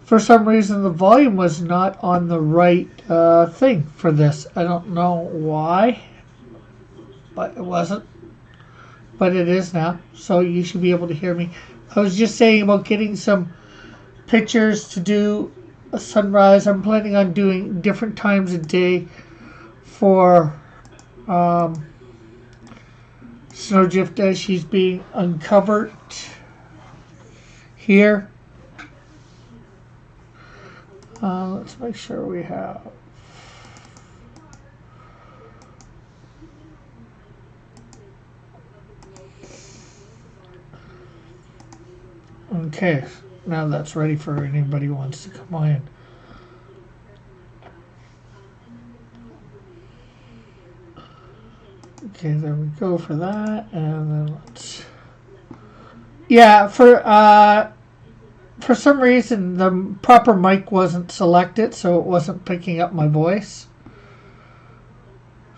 For some reason, the volume was not on the right thing for this. I don't know why, but it wasn't. But it is now, so you should be able to hear me. I was just saying about getting some pictures to do a sunrise. I'm planning on doing different times of day for Snowdrift as she's being uncovered here. Let's make sure we have. Okay, now that's ready for anybody who wants to come in. Okay, there we go for that, and then let's. Yeah, for some reason the proper mic wasn't selected, so it wasn't picking up my voice.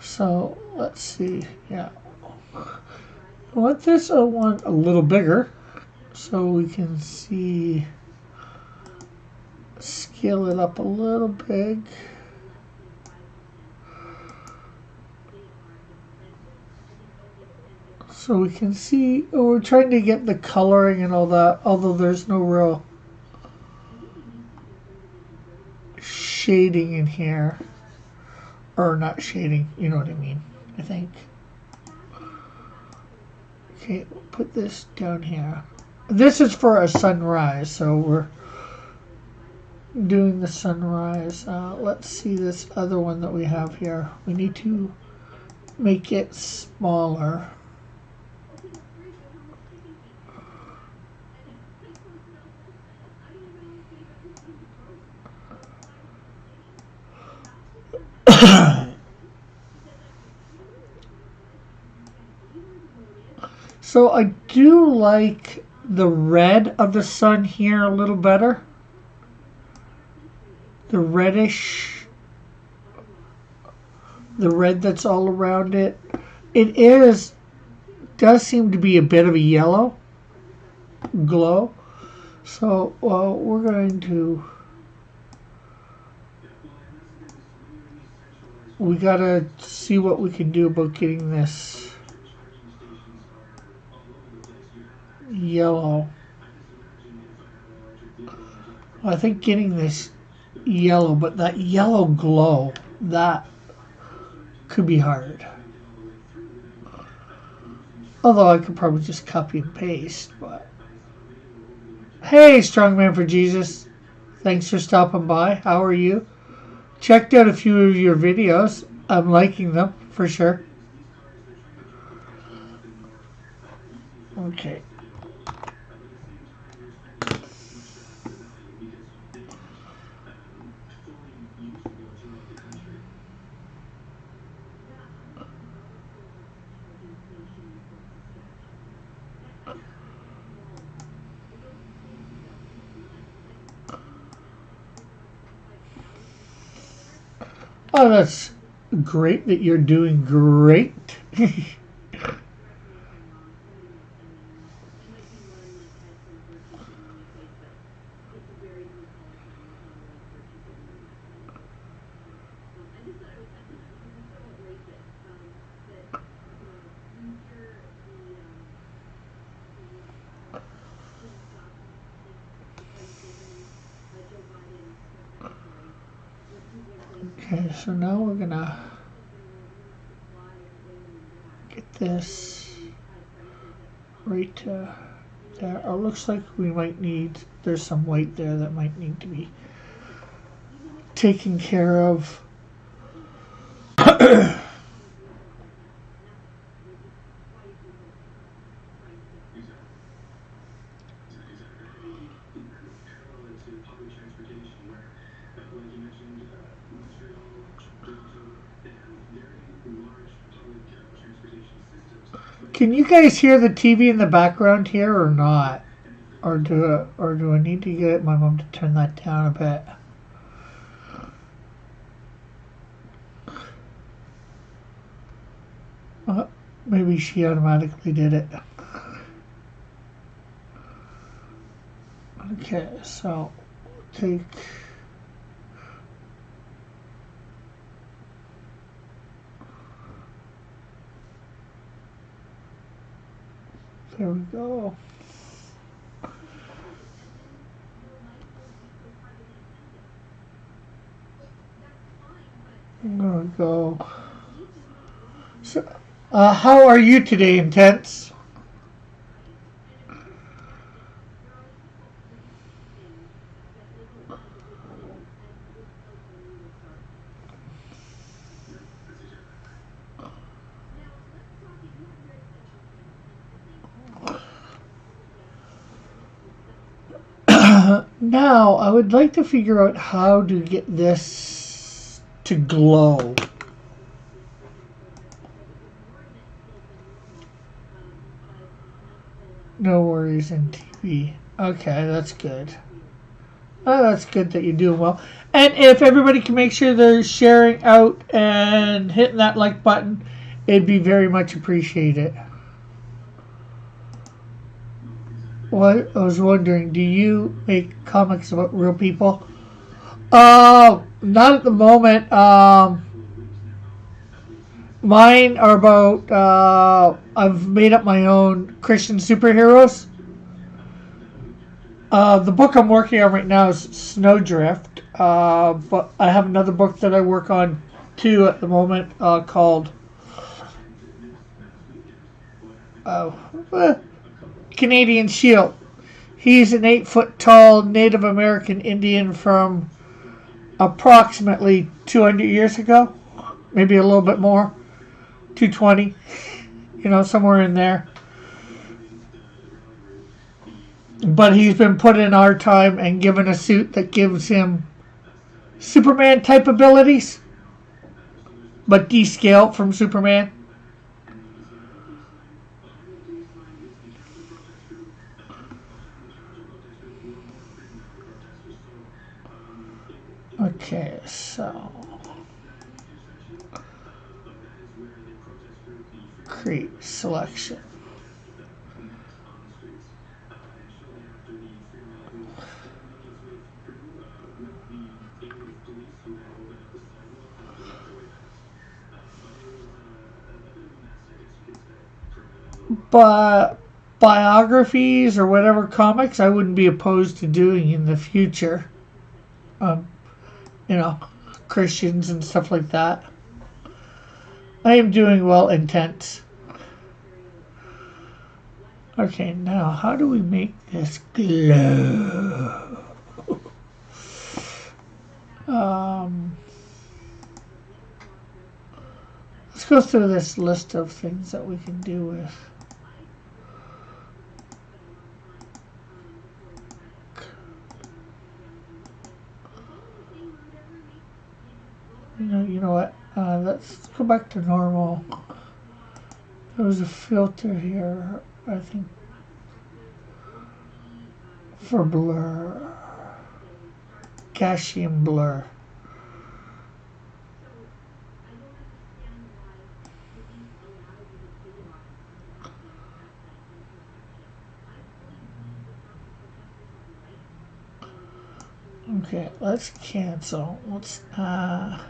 So let's see. Yeah, I want this. I want a little bigger, so we can see. Scale it up a little big. So we can see, we're trying to get the coloring and all that, although there's no real shading in here. Or not shading, you know what I mean, I think. Okay, we'll put this down here. This is for a sunrise, so we're doing the sunrise. Let's see this other one that we have here. We need to make it smaller. So I do like the red of the sun here a little better. The reddish, the red that's all around it. It does seem to be a bit of a yellow glow. So we're going to, we gotta see what we can do about getting this yellow. I think getting this yellow, but that yellow glow, that could be hard. Although I could probably just copy and paste, but hey, Strongman for Jesus, thanks for stopping by. How are you? Checked out a few of your videos. I'm liking them for sure. Okay. Oh, that's great that you're doing great. Okay, so now we're gonna get this right there. Oh, looks like we might need, there's some white there that might need to be taken care of. Can you guys hear the TV in the background here or not? Or do I need to get my mom to turn that down a bit? Maybe she automatically did it. Okay, so take. There we go. There we go. So, how are you today, Intense? Now, I would like to figure out how to get this to glow. No worries in TV. Okay, that's good. Oh, that's good that you're doing well. And if everybody can make sure they're sharing out and hitting that like button, it'd be very much appreciated. Well, I was wondering, do you make comics about real people? Not at the moment. Mine are about, I've made up my own Christian superheroes. The book I'm working on right now is Snowdrift, but I have another book that I work on too at the moment called Canadian Shield. He's an 8-foot tall Native American Indian from approximately 200 years ago, maybe a little bit more, 220, somewhere in there. But he's been put in our time and given a suit that gives him Superman type abilities, but descaled from Superman. Okay, so create selection. But biographies or whatever comics I wouldn't be opposed to doing in the future. Christians and stuff like that. I am doing well, Intense. Okay, now how do we make this glow? Let's go through this list of things that we can do with. You know what? Let's go back to normal. There was a filter here, I think, for blur. Gaussian blur. Okay, let's cancel. Let's add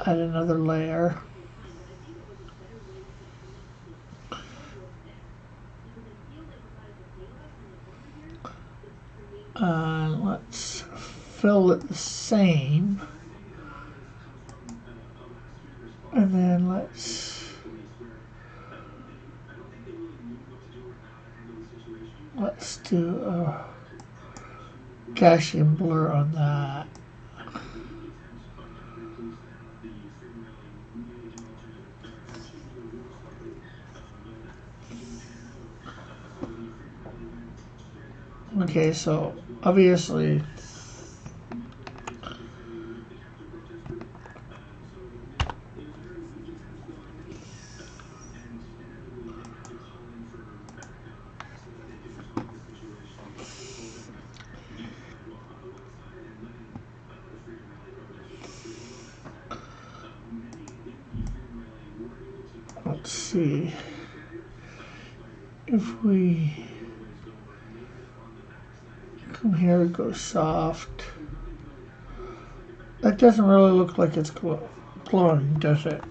another layer. Let's fill it the same. And then let's do a Gaussian blur on that. Okay, so obviously let's see if we From here, go soft. That doesn't really look like it's glowing, does it?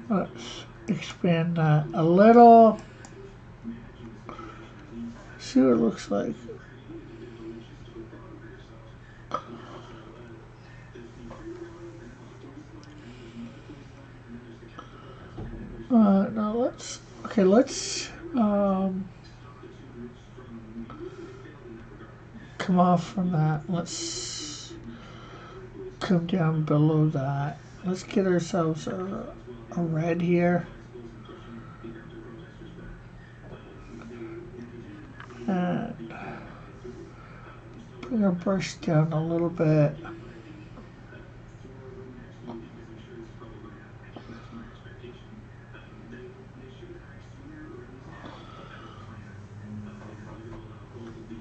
Let's expand that a little. See what it looks like. Now let's come off from that. Let's come down below that. Let's get ourselves a red here. And bring our brush down a little bit.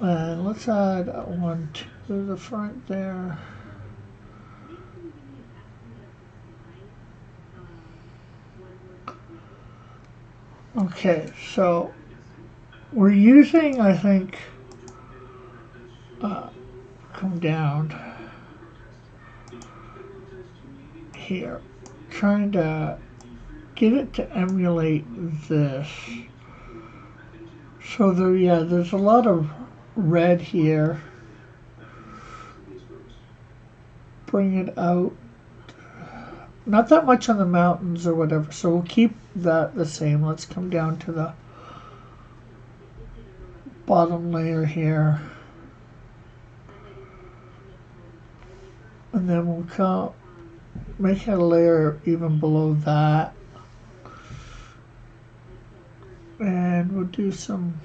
And let's add one to the front there. Okay, so we're using, I think, come down here, trying to get it to emulate this. So there, yeah, there's a lot of red here. Bring it out. Not that much on the mountains or whatever, so we'll keep that the same. Let's come down to the bottom layer here. And then we'll come make a layer even below that. And we'll do some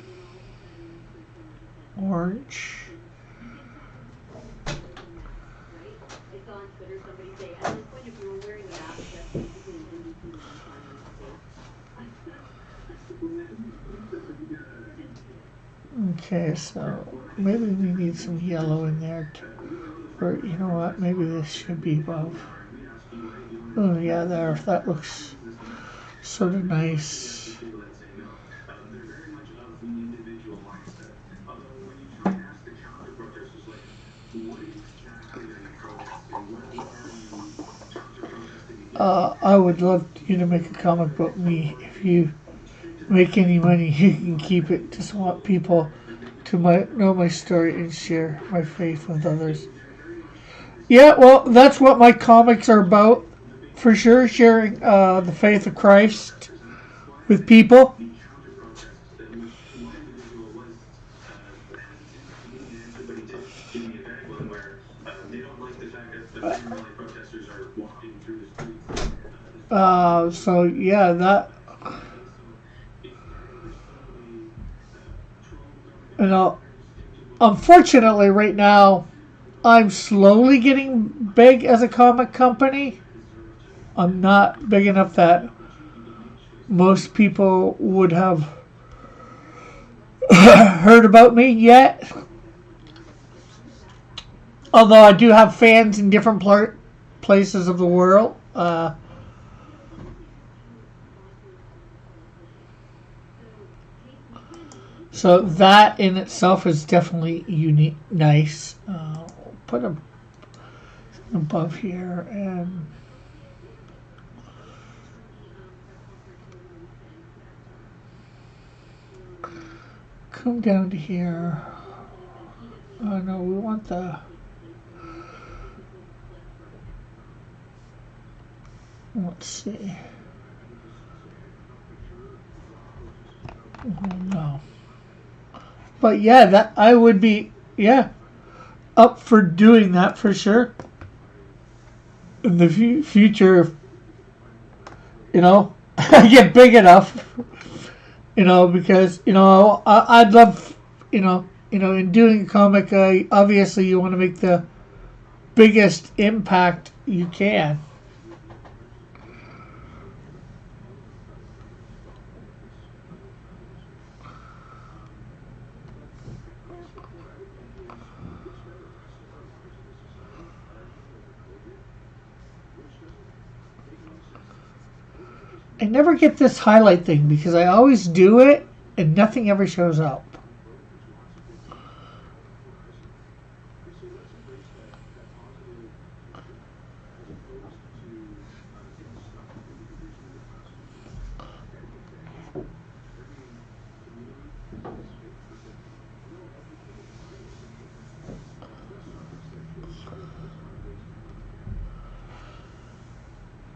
orange. Okay, so maybe we need some yellow in there too. Or you know what, maybe this should be above. Oh yeah, there, that looks sort of nice. I would love you to make a comic book me. If you make any money, you can keep it. Just want people to know my story and share my faith with others. Yeah, well, that's what my comics are about, for sure, sharing the faith of Christ with people. So yeah, that, you know, unfortunately right now I'm slowly getting big as a comic company. I'm not big enough that most people would have heard about me yet. Although I do have fans in different places of the world. So that in itself is definitely unique, nice. Put a above here and come down to here. Oh no, we want the, let's see. Oh, no. But yeah, that I would be, yeah, up for doing that for sure. In the future, you know, I get big enough, you know, because I'd love, in doing a comic, obviously you want to make the biggest impact you can. I never get this highlight thing because I always do it and nothing ever shows up.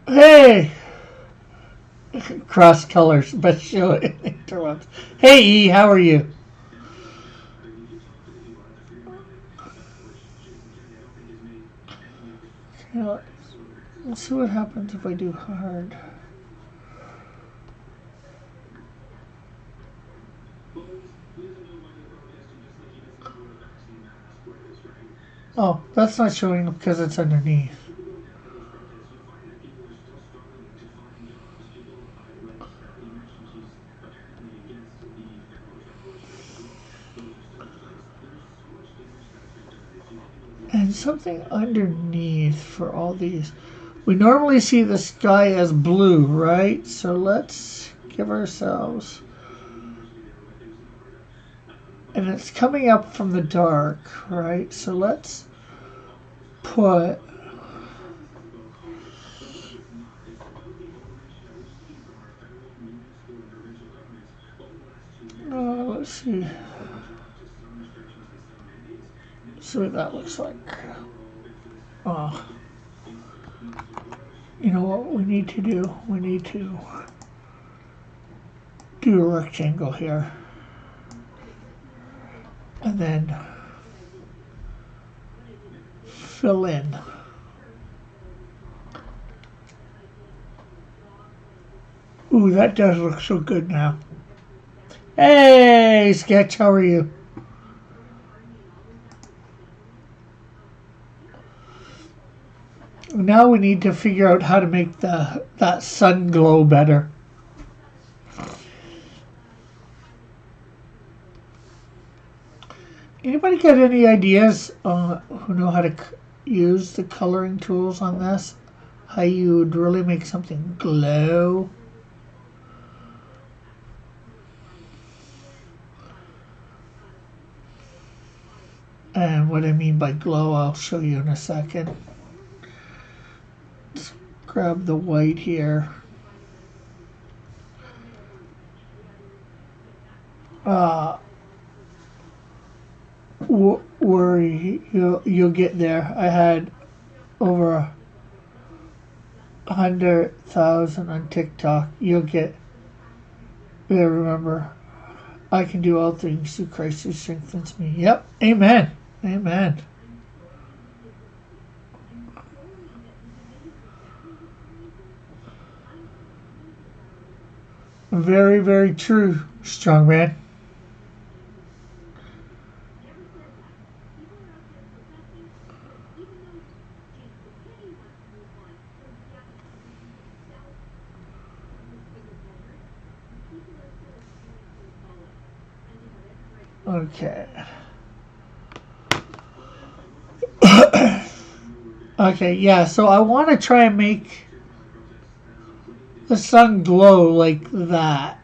Hey! Cross colors, but show it interrupts. Hey E, how are you? Okay, let's see what happens if I do hard. Oh, that's not showing up because it's underneath. And something underneath for all these. We normally see the sky as blue, right? So let's give ourselves... And it's coming up from the dark, right? So let's put... let's see. See what that looks like. You know what we need to do? We need to do a rectangle here. And then fill in. Ooh, that does look so good now. Hey, Sketch, how are you? Now we need to figure out how to make that sun glow better. Anybody got any ideas who know how to use the coloring tools on this? How you would really make something glow? And what I mean by glow, I'll show you in a second. Let's grab the white here. Worry, you'll get there. I had over 100,000 on TikTok. You'll get there. Remember, I can do all things through Christ who strengthens me. Yep. Amen. Amen. Very, very true, strong man. Okay. Okay, yeah, so I want to try and make the sun glow like that.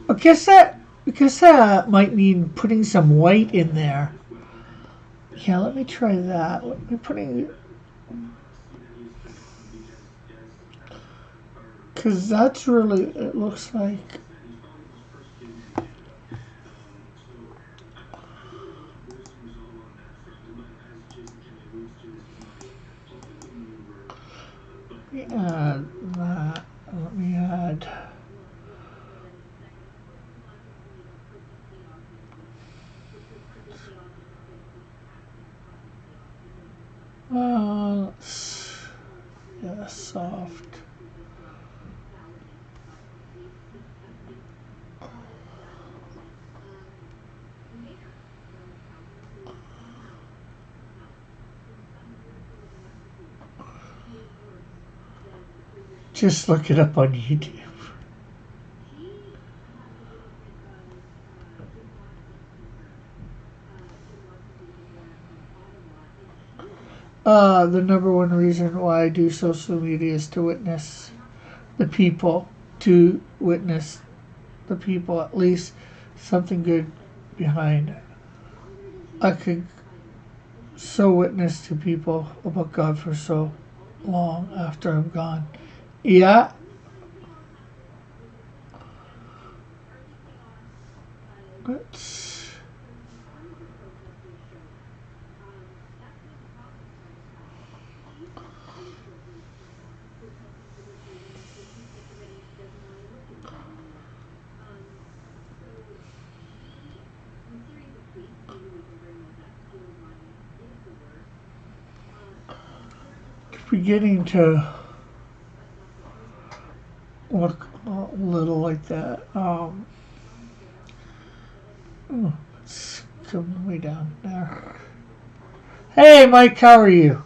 I guess that might mean putting some white in there. Yeah, let me try that. Let me putting... Because that's really, it looks like... Let me add that. Let me add... yeah, soft. Just look it up on YouTube. The number one reason why I do social media is to witness the people, at least something good behind it. I could so witness to people about God for so long after I'm gone. Yeah. Let's beginning to look a little like that. Let's come way down there. Hey, Mike, how are you?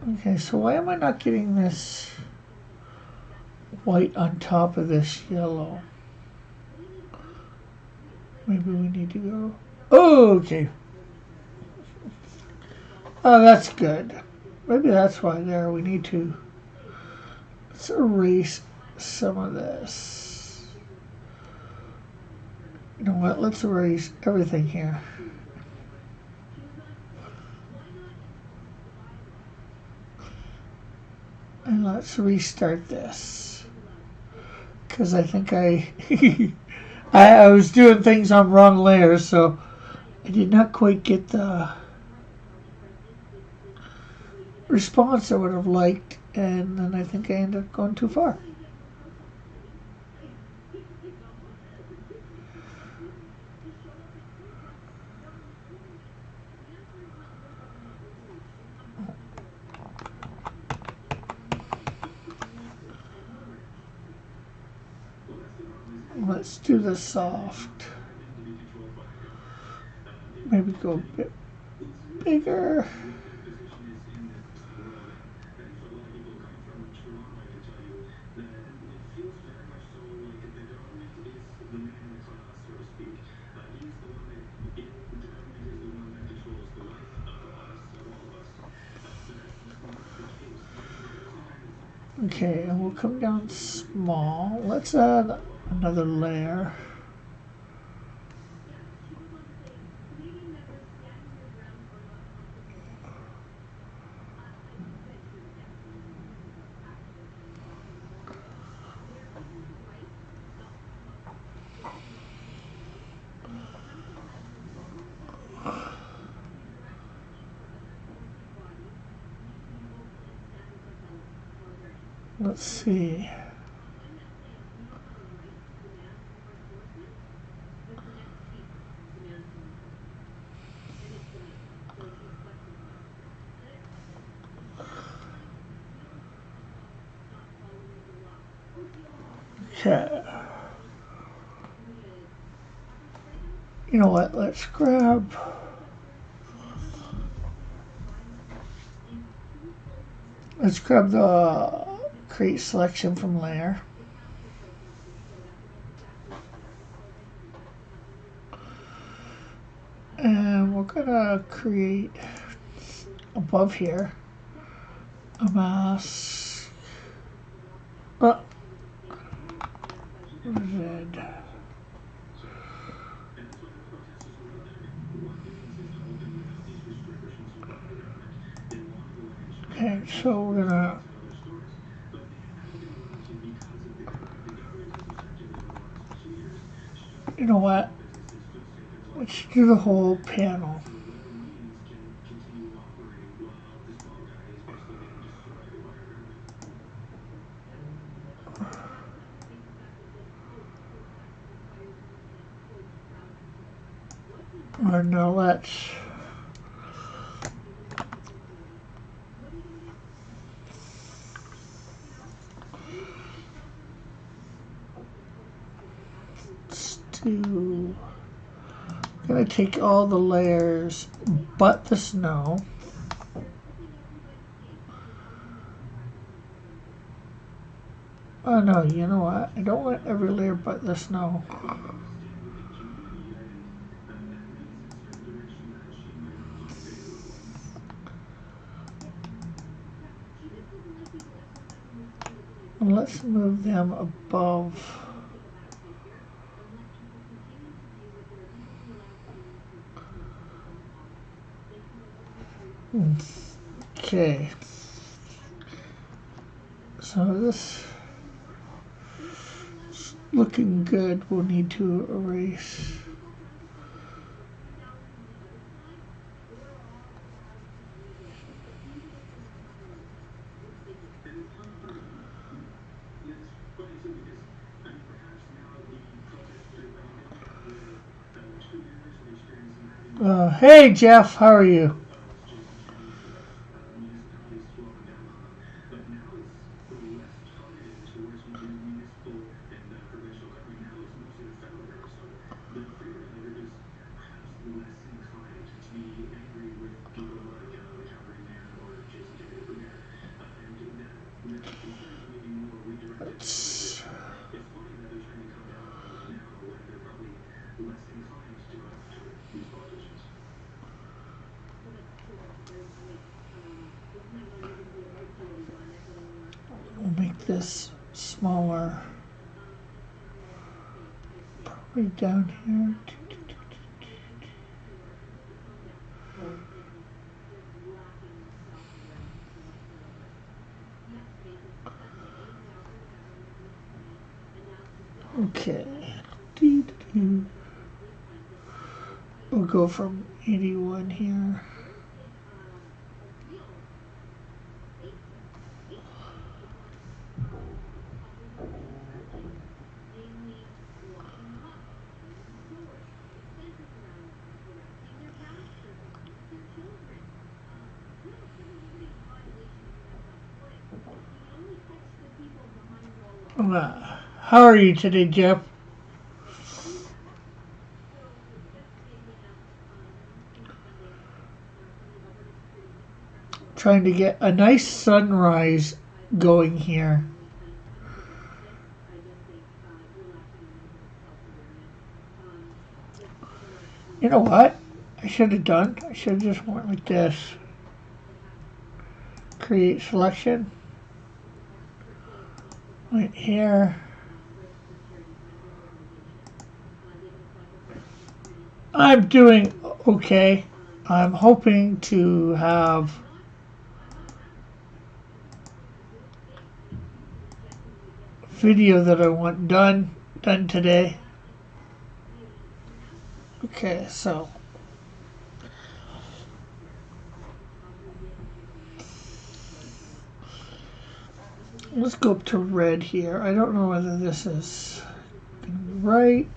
Okay, so why am I not getting this white on top of this yellow? Maybe we need to go. Oh, okay. Oh, that's good. Maybe that's why there we need to. Let's erase some of this. You know what? Let's erase everything here. And let's restart this. Because I think I was doing things on wrong layers, so I did not quite get the response I would have liked, and then I think I ended up going too far. Let's do the soft. Maybe go a bit bigger. Okay, and we'll come down small. Let's add another layer. Let's see. Okay. You know what? Let's grab. Let's grab the create selection from layer. And we're gonna create above here a mask. Red. Okay, so we're gonna you know what? Let's do the whole panel. And now let's do. I'm gonna take all the layers but the snow. Oh no, you know what? I don't want every layer but the snow. Let's move them above. Okay. So this is looking good. We'll need to erase. Hey Jeff, how are you? Let's we'll make this smaller. Probably down here. Okay. We'll go from 81 here. How are you today, Jeff? Trying to get a nice sunrise going here. You know what? I should have done. I should have just went like this. Create selection. Right here. I'm doing okay. I'm hoping to have video that I want done today. Okay, so let's go up to red here. I don't know whether this is right.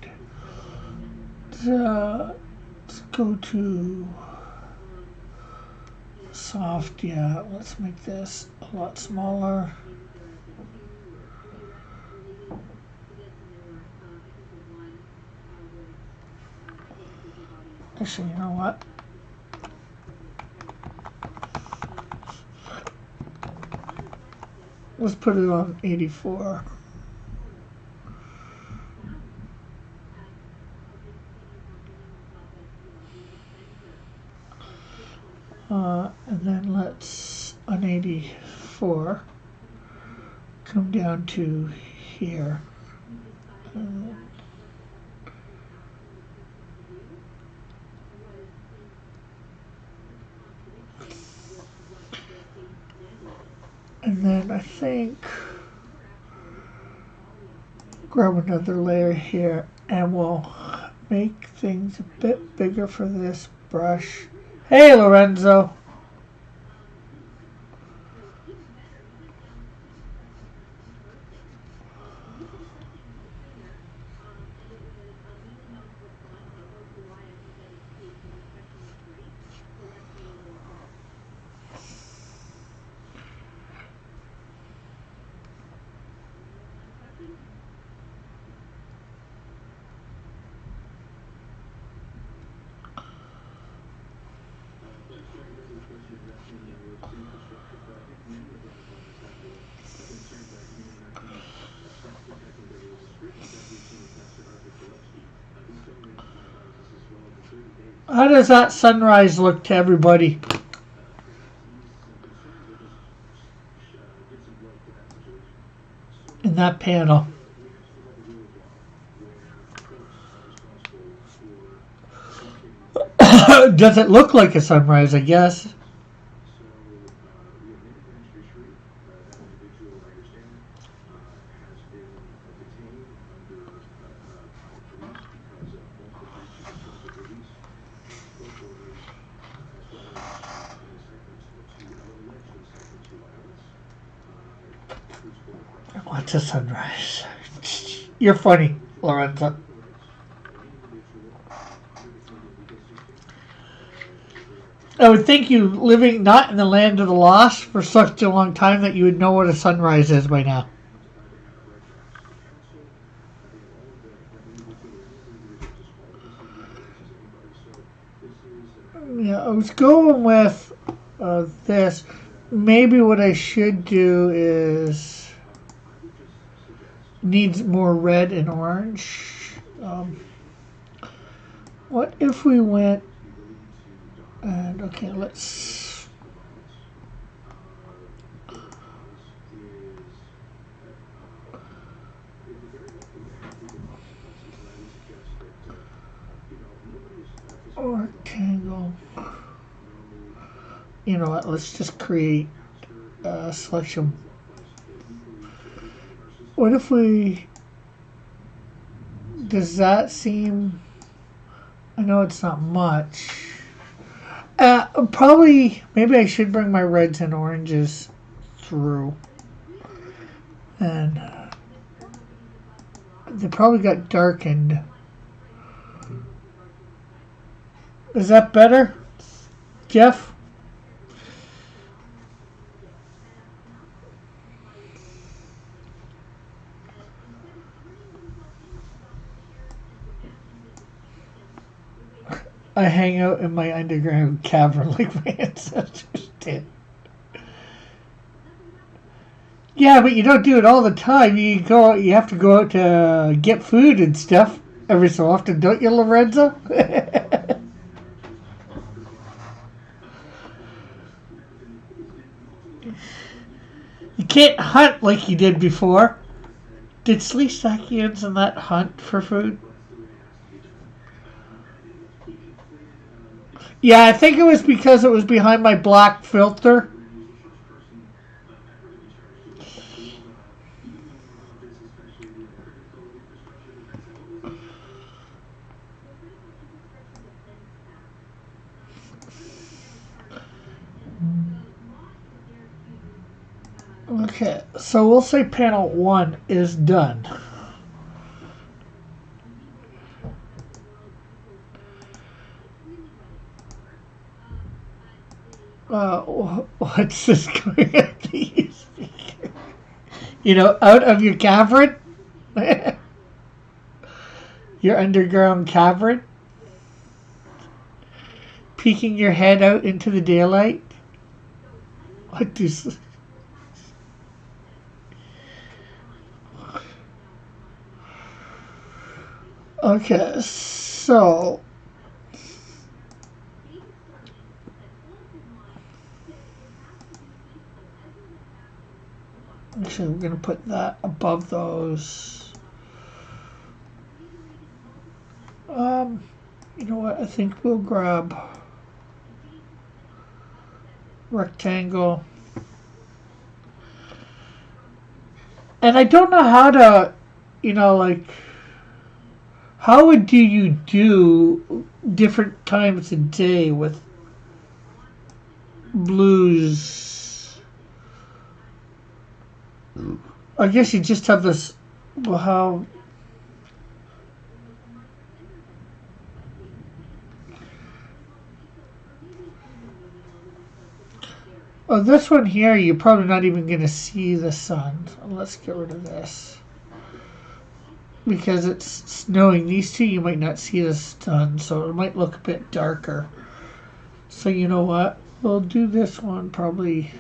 Let's go to soft. Yeah, let's make this a lot smaller. Actually, you know what? Let's put it on 84. And then let's, on 84, come down to here. And then I think grab another layer here and we'll make things a bit bigger for this brush. Hey Lorenzo! How does that sunrise look to everybody in that panel? Does it look like a sunrise, I guess? What's a sunrise? You're funny, Lorenza. I would think you, living not in the land of the lost for such a long time, that you would know what a sunrise is by now. Yeah, I was going with this. Maybe what I should do is needs more red and orange. What if we went and okay, let's. Rectangle. You know what? Let's just create a selection. What if we? Does that seem? I know it's not much. Probably. Maybe I should bring my reds and oranges through, and they probably got darkened. Is that better, Jeff? I hang out in my underground cavern like my ancestors did. Yeah, but you don't do it all the time. You have to go out to get food and stuff every so often, don't you, Lorenzo? You can't hunt like you did before. Did Sleestakians and that hunt for food? Yeah, I think it was because it was behind my black filter. Okay, so we'll say panel 1 is done. What's this going to use? You know, out of your cavern? Your underground cavern? Peeking your head out into the daylight? What does... Okay, so... Actually, we're going to put that above those. You know what? I think we'll grab rectangle. And I don't know how to, you know, like, how would you do different times a day with blues? I guess you just have this, well, how... Oh, this one here, you're probably not even going to see the sun. So let's get rid of this. Because it's snowing. These two, you might not see the sun, so it might look a bit darker. So you know what? We'll do this one probably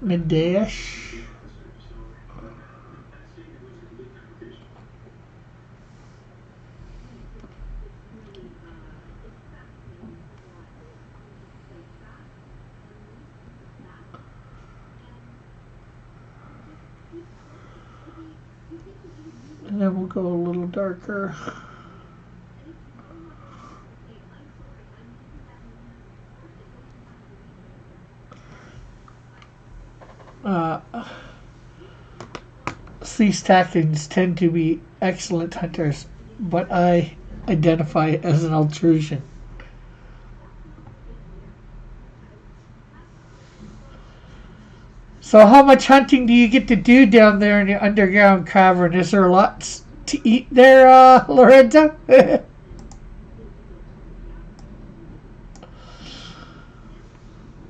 midday-ish. And then we'll go a little darker. Sleestactans tend to be excellent hunters, but I identify as an altrusion. So how much hunting do you get to do down there in the underground cavern? Is there lots to eat there, Lorenzo?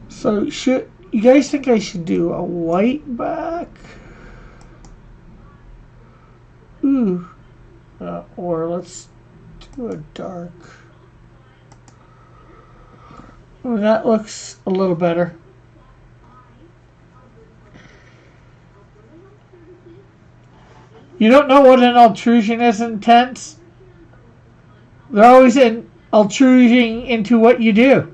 So should you guys think I should do a white back? Ooh. Or let's do a dark. Oh, that looks a little better. You don't know what an altrusion is, Intense? They're always altruding into what you do.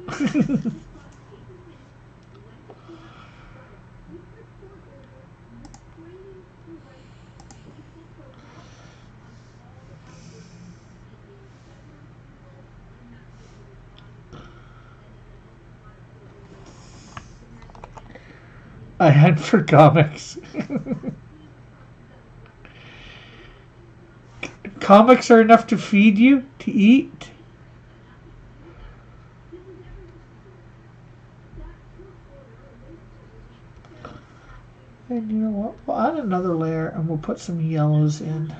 I hunt for comics. Comics are enough to feed you, to eat. And you know what? We'll add another layer and we'll put some yellows in.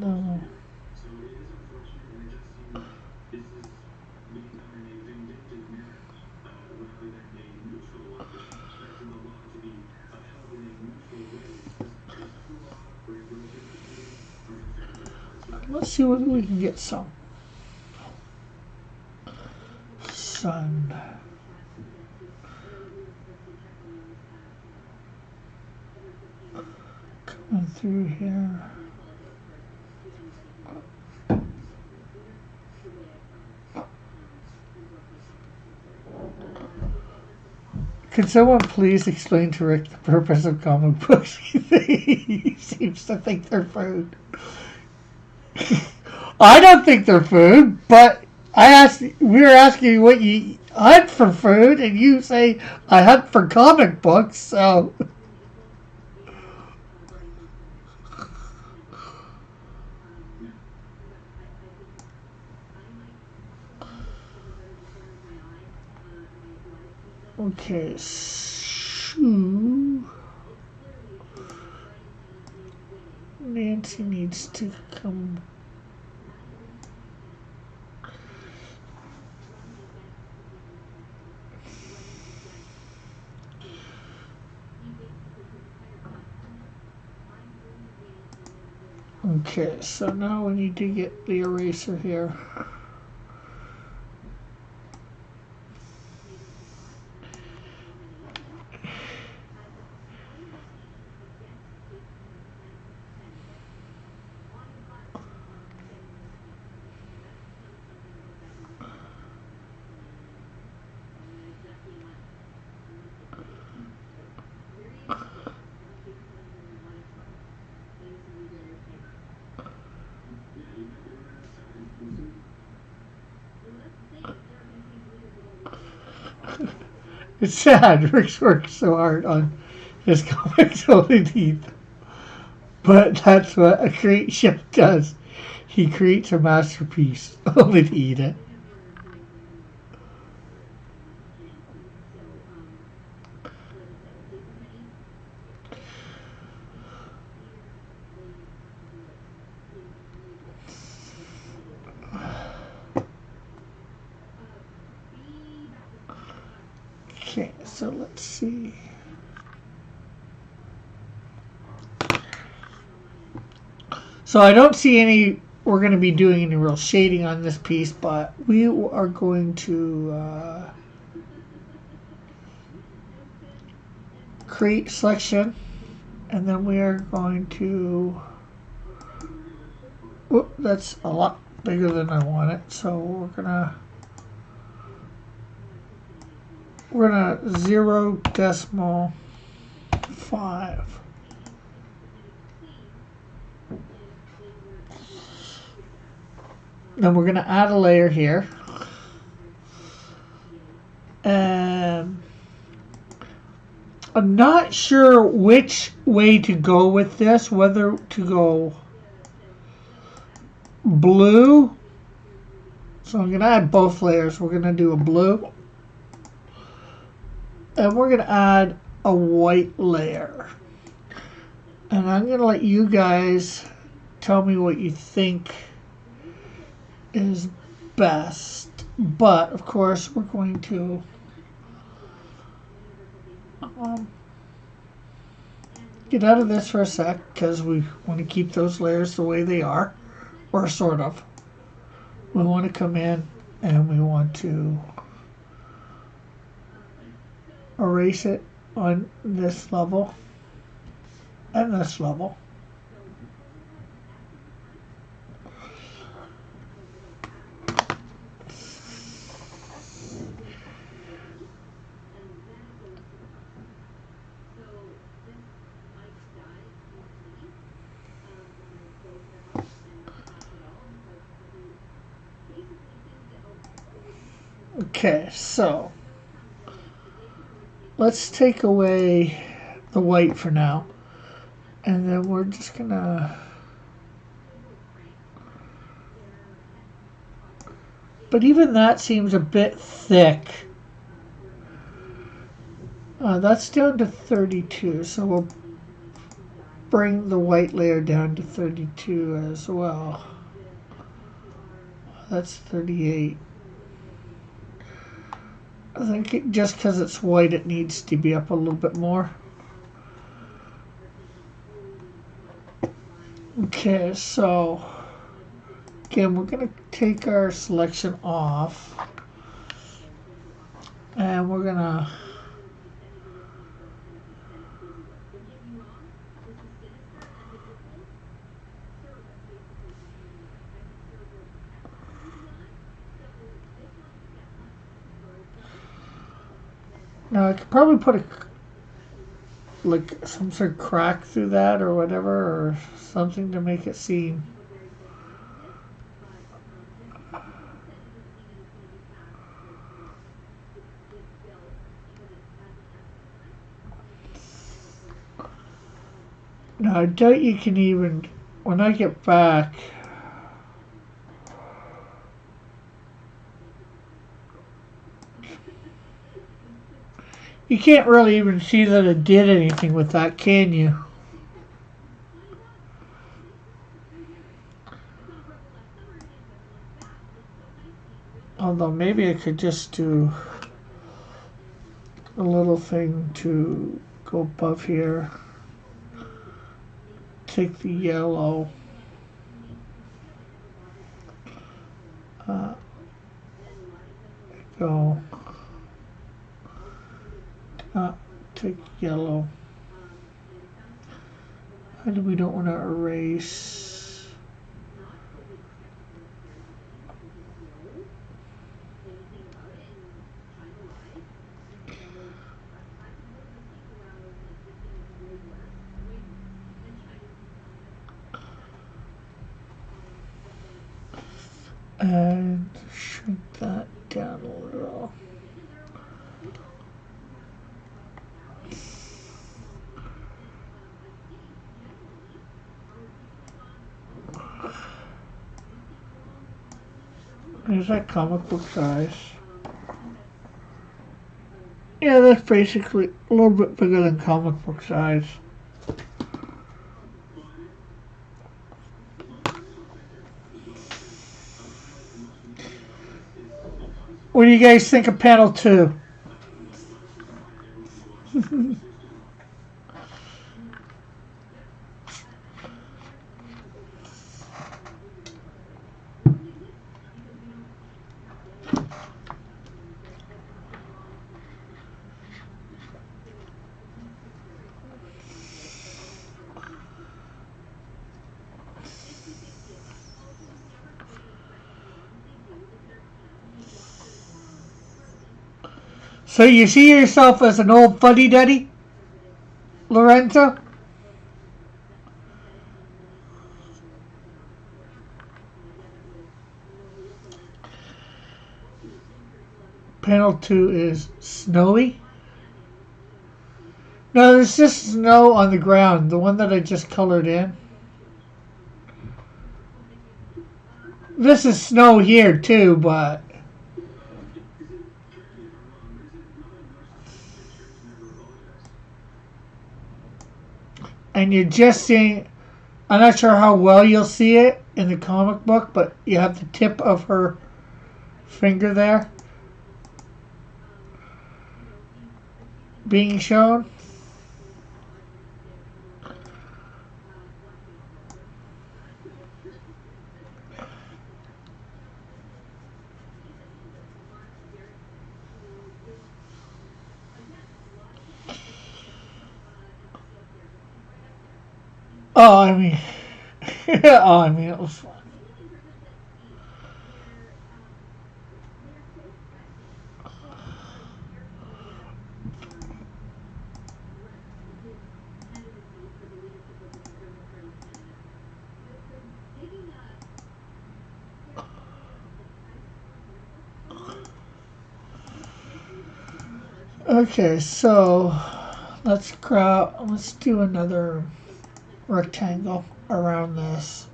No. Let's see whether we can get some sun. Coming through here. Can someone please explain to Rick the purpose of comic books? He seems to think they're food. I don't think they're food, but we were asking you what you hunt for food, and you say I hunt for comic books, so. Okay, so Nancy needs to come. Okay, so now we need to get the eraser here. It's sad. Rick's worked so hard on his comics only to eat them. But that's what a great chef does. He creates a masterpiece only to eat it. Okay, so let's see. So I don't see we're going to be doing any real shading on this piece, but we are going to create selection, and then we are going to, whoop, that's a lot bigger than I want it, so we're gonna 0.5. Then we're gonna add a layer here, and I'm not sure which way to go with this, whether to go blue. So I'm going to add both layers. We're going to do a blue, and we're going to add a white layer. And I'm going to let you guys tell me what you think is best. But of course, we're going to get out of this for a sec, because we want to keep those layers the way they are, or sort of. We want to come in and we want to erase it on this level and this level. Okay, so let's take away the white for now, and then we're just gonna, but even that seems a bit thick. That's down to 32, so we'll bring the white layer down to 32 as well. That's 38. I think just because it's white, it needs to be up a little bit more. Okay, so again, we're going to take our selection off, and we're going to now I could probably put like some sort of crack through that or whatever, or something to make it seem. Now I doubt you can even, when I get back, you can't really even see that it did anything with that, can you? Although maybe I could just do a little thing to go above here. Take the yellow. Go. Take yellow. And we don't want to erase. And shrink that down a little. There's that comic book size. Yeah, that's basically a little bit bigger than comic book size. What do you guys think of panel 2? So you see yourself as an old fuddy-duddy, Lorenzo? Panel 2 is snowy. No, there's just snow on the ground, the one that I just colored in. This is snow here too, but and you're just seeing, I'm not sure how well you'll see it in the comic book, but you have the tip of her finger there being shown. Oh, I mean, oh, I mean, it was fun. Okay, so let's do another rectangle around this.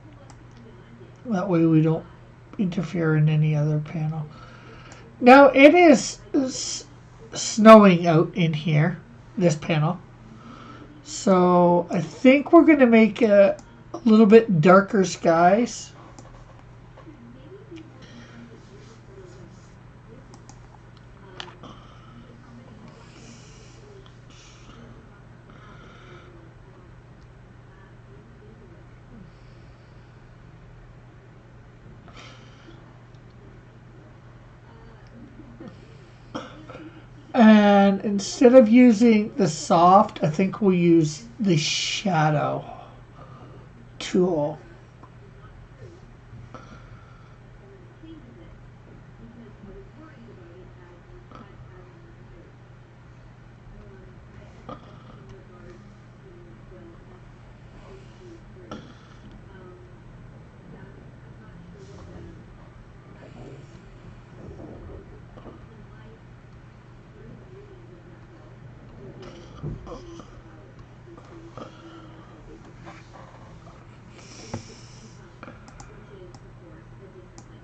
That way we don't interfere in any other panel. Now it is snowing out in here, this panel. So I think we're going to make a little bit darker skies. And instead of using the soft, I think we'll use the shadow tool.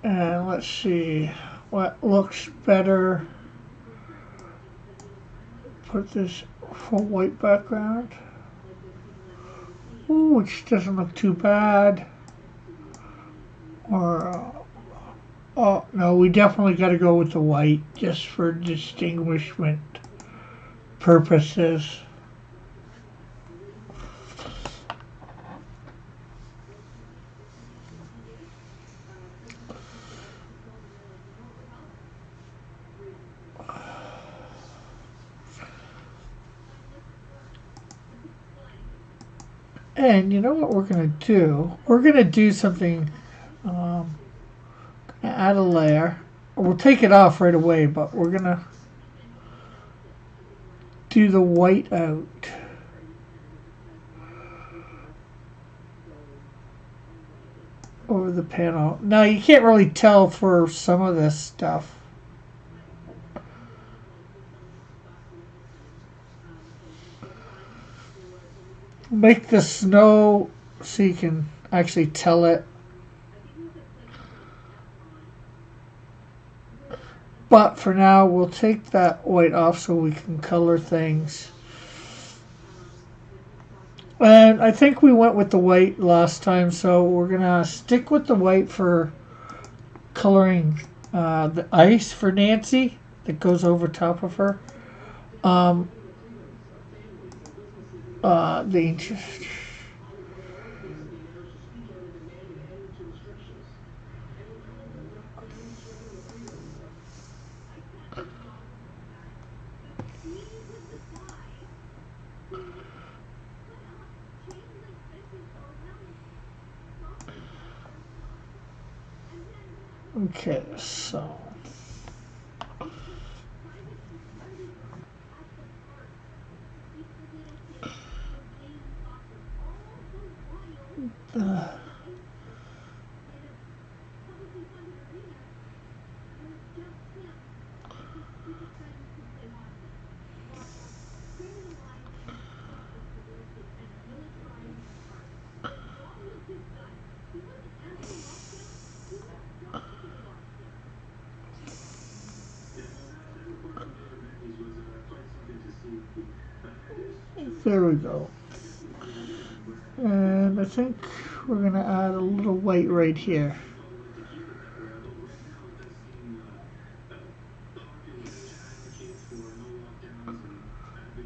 And let's see what looks better. Put this full white background. Ooh, which doesn't look too bad. Or, oh no, we definitely got to go with the white just for distinguishment purposes. And you know what we're going to do? We're going to do something, add a layer. We'll take it off right away, but we're going to do the white out. Over the panel. Now you can't really tell for some of this stuff. Make the snow so you can actually tell it. But for now, we'll take that white off so we can color things. And I think we went with the white last time, so we're going to stick with the white for coloring the ice for Nancy that goes over top of her. The okay, so There we go. And I think we're going to add a little white right here.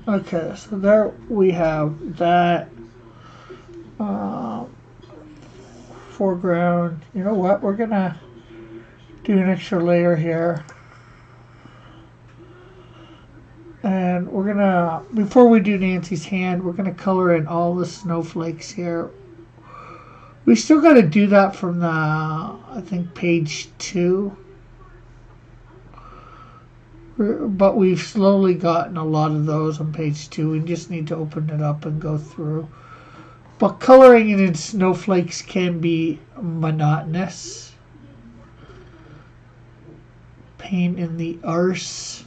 Okay, so there we have that foreground. You know what? We're going to do an extra layer here. And we're going to, before we do Nancy's hand, we're going to color in all the snowflakes here. We still got to do that from the, I think, page 2. But we've slowly gotten a lot of those on page 2. We just need to open it up and go through. But coloring it in snowflakes can be monotonous. Pain in the arse.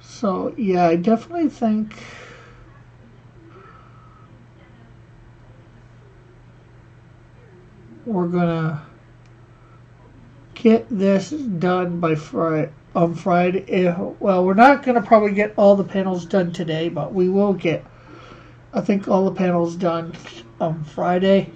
So, yeah, I definitely think we're gonna get this done by on Friday. Well, we're not gonna probably get all the panels done today, but we will get, I think, all the panels done on Friday.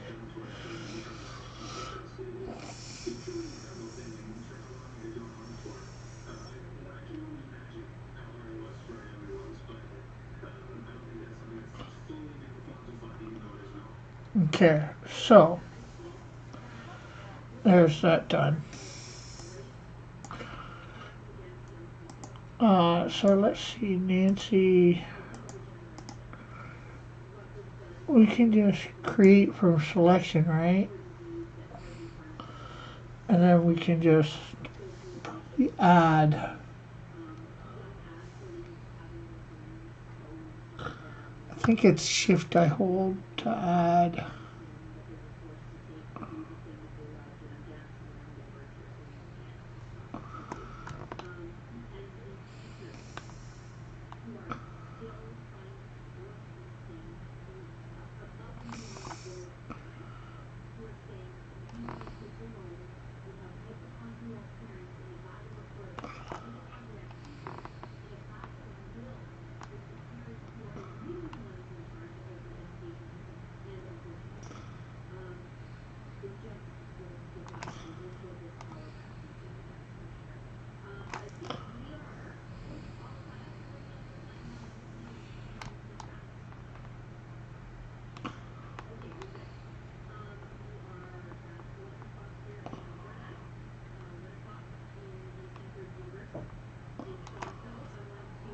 Okay, so there's that done. So let's see, Nancy. We can just create from selection, right? And then we can just add. I think it's Shift I hold to add.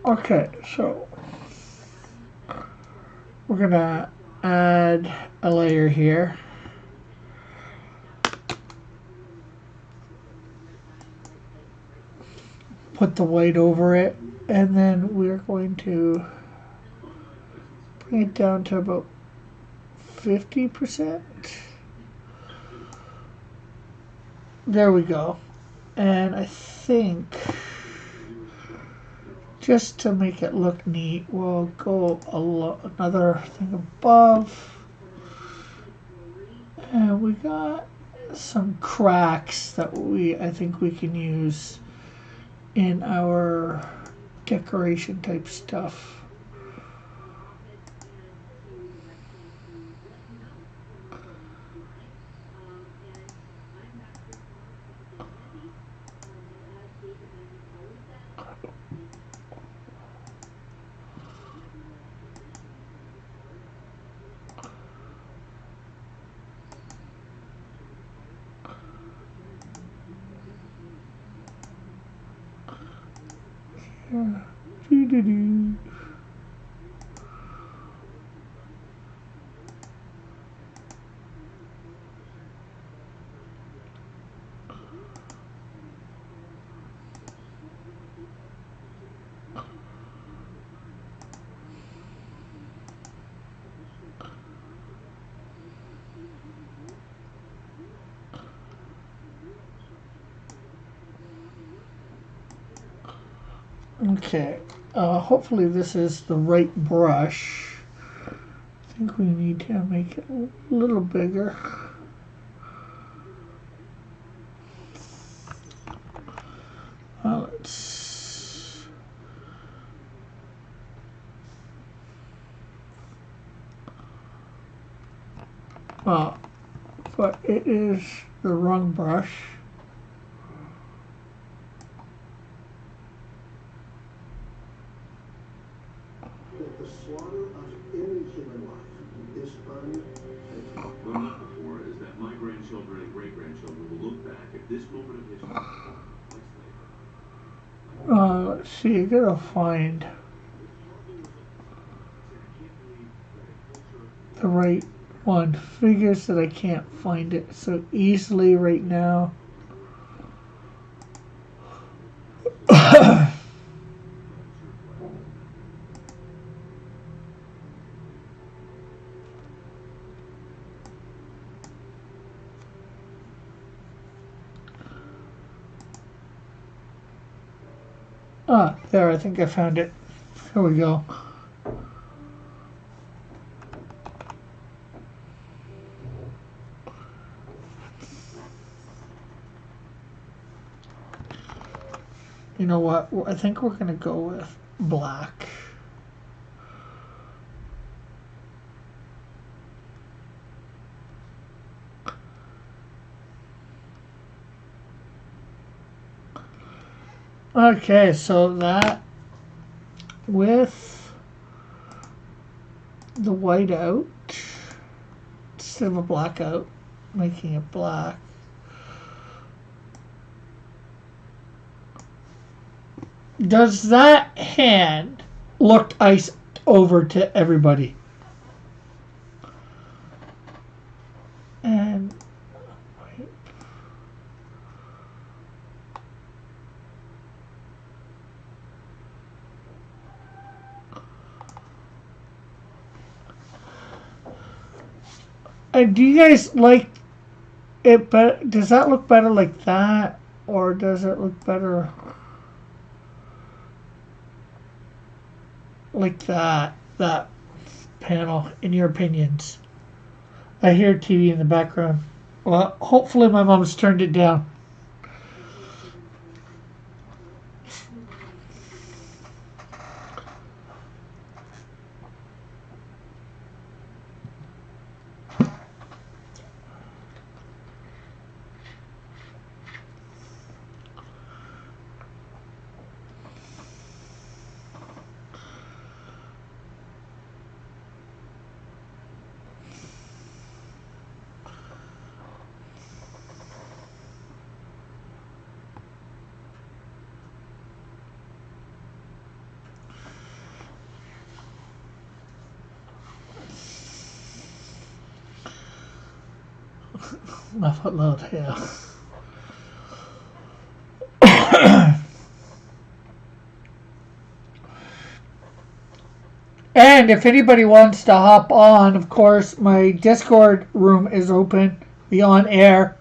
Okay, so we're gonna add a layer here. Put the white over it, and then we're going to bring it down to about 50%. There we go. And I think, just to make it look neat, we'll go another thing above. And we got some cracks that I think we can use in our decoration type stuff. Doo-doo-doo. Okay, hopefully this is the right brush. I think we need to make it a little bigger. Let's... but it is the wrong brush. That the slaughter of any human life is unthinkable. What I'm looking for is that my grandchildren and great-grandchildren will look back at this moment of history. Let's see, I gotta find the right one. Figures that I can't find it so easily right now. There, I think I found it. Here we go. You know what? I think we're going to go with black. Okay, so that with the white out instead of a black out, making it black. Does that hand look iced over to everybody? And do you guys like it better? Does that look better like that, or does it look better like that panel, in your opinions? I hear TV in the background. Well, hopefully my mom's turned it down. Laugh out loud, yeah. And if anybody wants to hop on, of course, my Discord room is open, be on air.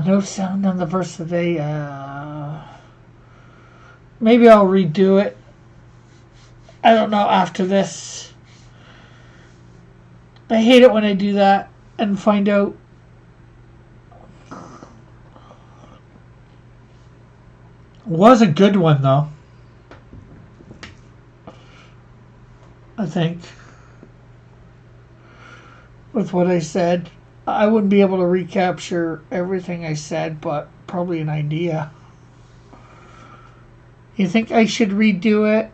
No sound on the verse today. Maybe I'll redo it. I don't know after this. I hate it when I do that and find out. It was a good one though. I think. With what I said. I wouldn't be able to recapture everything I said, but probably an idea. You think I should redo it?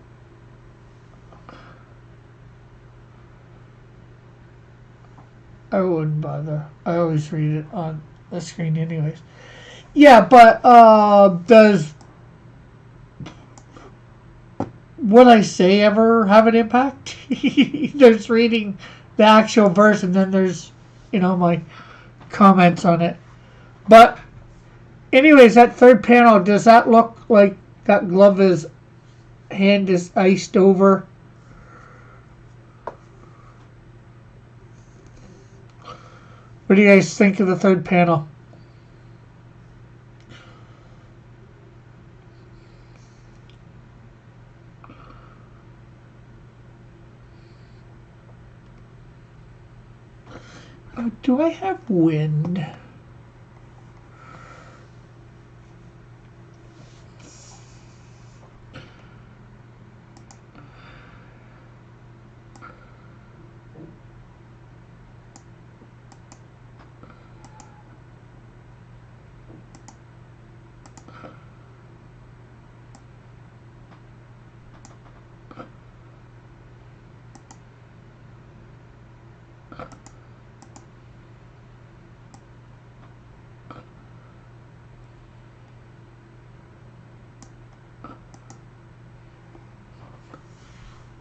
I wouldn't bother. I always read it on the screen anyways. Yeah, but does what I say ever have an impact? There's reading the actual verse and then there's, you know, my comments on it. But anyways, that third panel, does that look like that glove is hand is iced over What do you guys think of the third panel? Oh, do I have wind?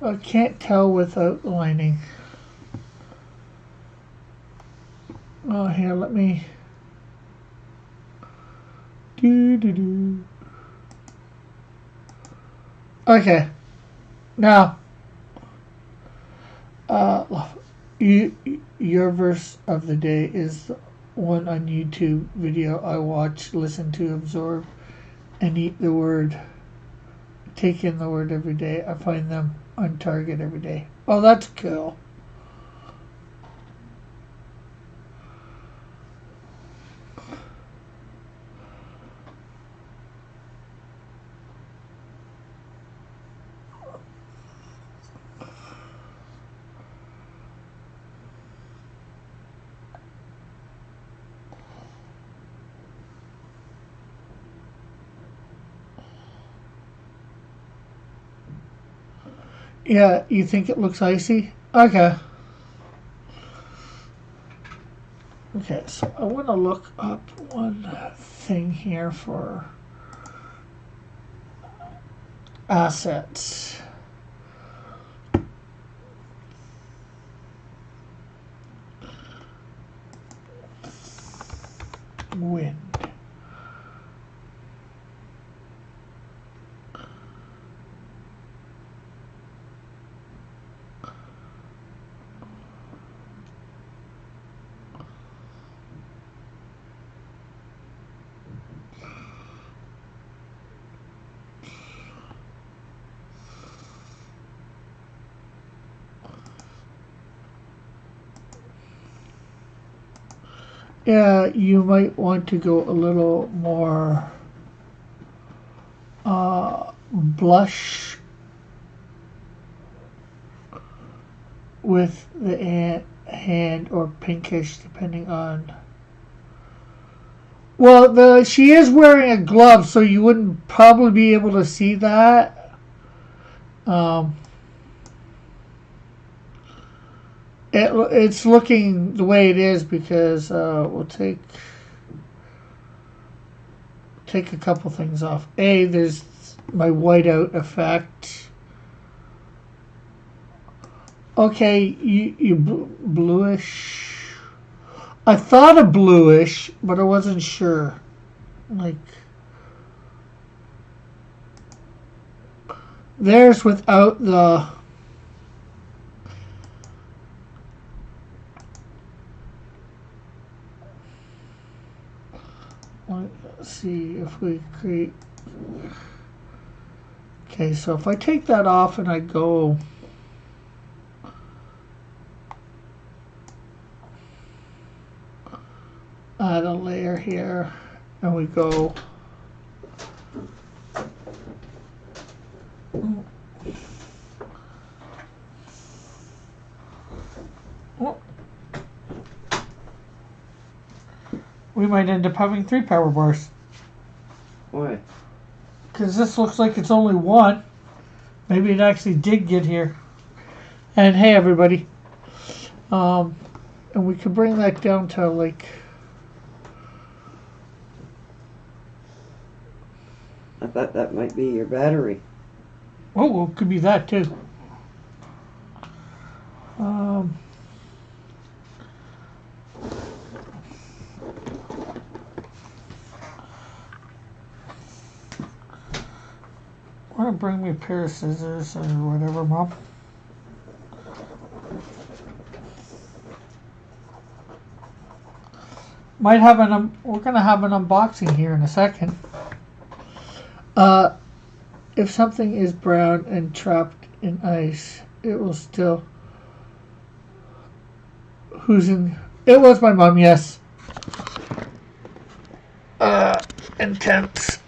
I can't tell with outlining. Oh, here, let me do. Okay, now, your verse of the day is the one on YouTube video I watch, listen to, absorb, and eat the word. Take in the word every day. I find them on target every day. Oh, that's cool. Yeah, you think it looks icy? Okay. Okay, so I want to look up one thing here for assets. Wind. Yeah, you might want to go a little more blush with the hand, or pinkish, depending on. Well, she is wearing a glove, so you wouldn't probably be able to see that. It's looking the way it is because we'll take a couple things off. There's my whiteout effect. Okay, you bluish. I thought of bluish, but I wasn't sure. Like, there's without the. Let's see if we create. Okay, so if I take that off and I go. Add a layer here, and we go. We might end up having 3 power bars. Why? Because this looks like it's only one. Maybe it actually did get here. And hey, everybody. And we could bring that down to like. I thought that might be your battery. Oh, well, it could be that too. Want to bring me a pair of scissors or whatever, Mom? Might have we're gonna have an unboxing here in a second. If something is brown and trapped in ice, it will still. Who's in? It was my mom. Yes. Intense.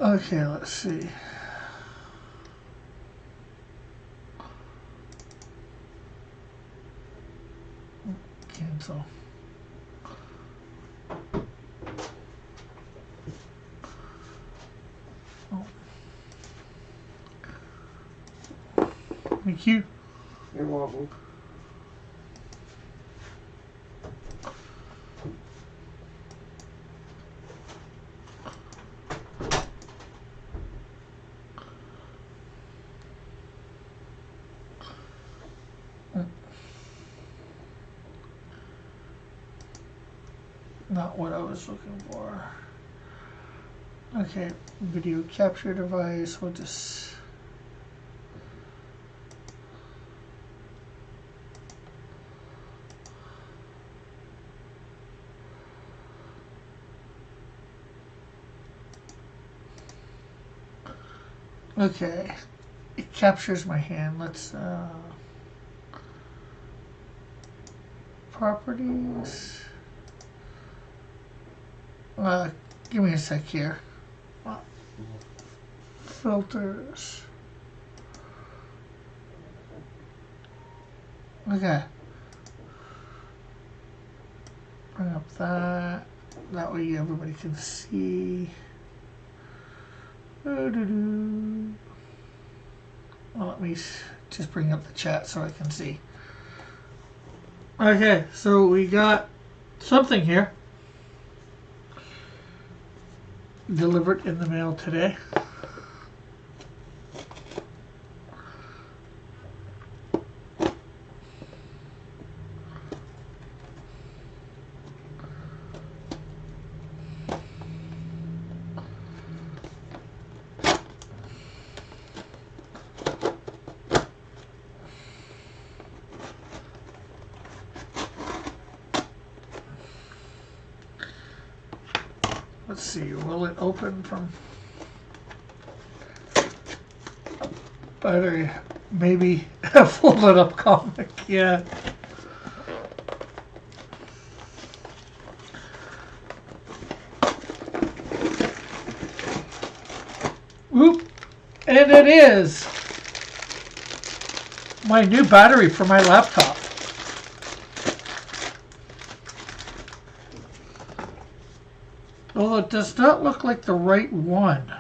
Okay, let's see. Cancel. Oh. Thank you. You're welcome. Not what I was looking for. Okay, video capture device. We'll just. Okay, it captures my hand. Let's properties. Give me a sec here. Filters. Okay. Bring up that. That way everybody can see. Well, let me just bring up the chat so I can see. Okay, so we got something here. Delivered in the mail today. Let's see, will it open from battery? Maybe a folded up comic, yeah. Oop, and it is my new battery for my laptop. Well, it does not look like the right one.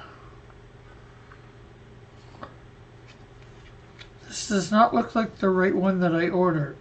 This does not look like the right one that I ordered.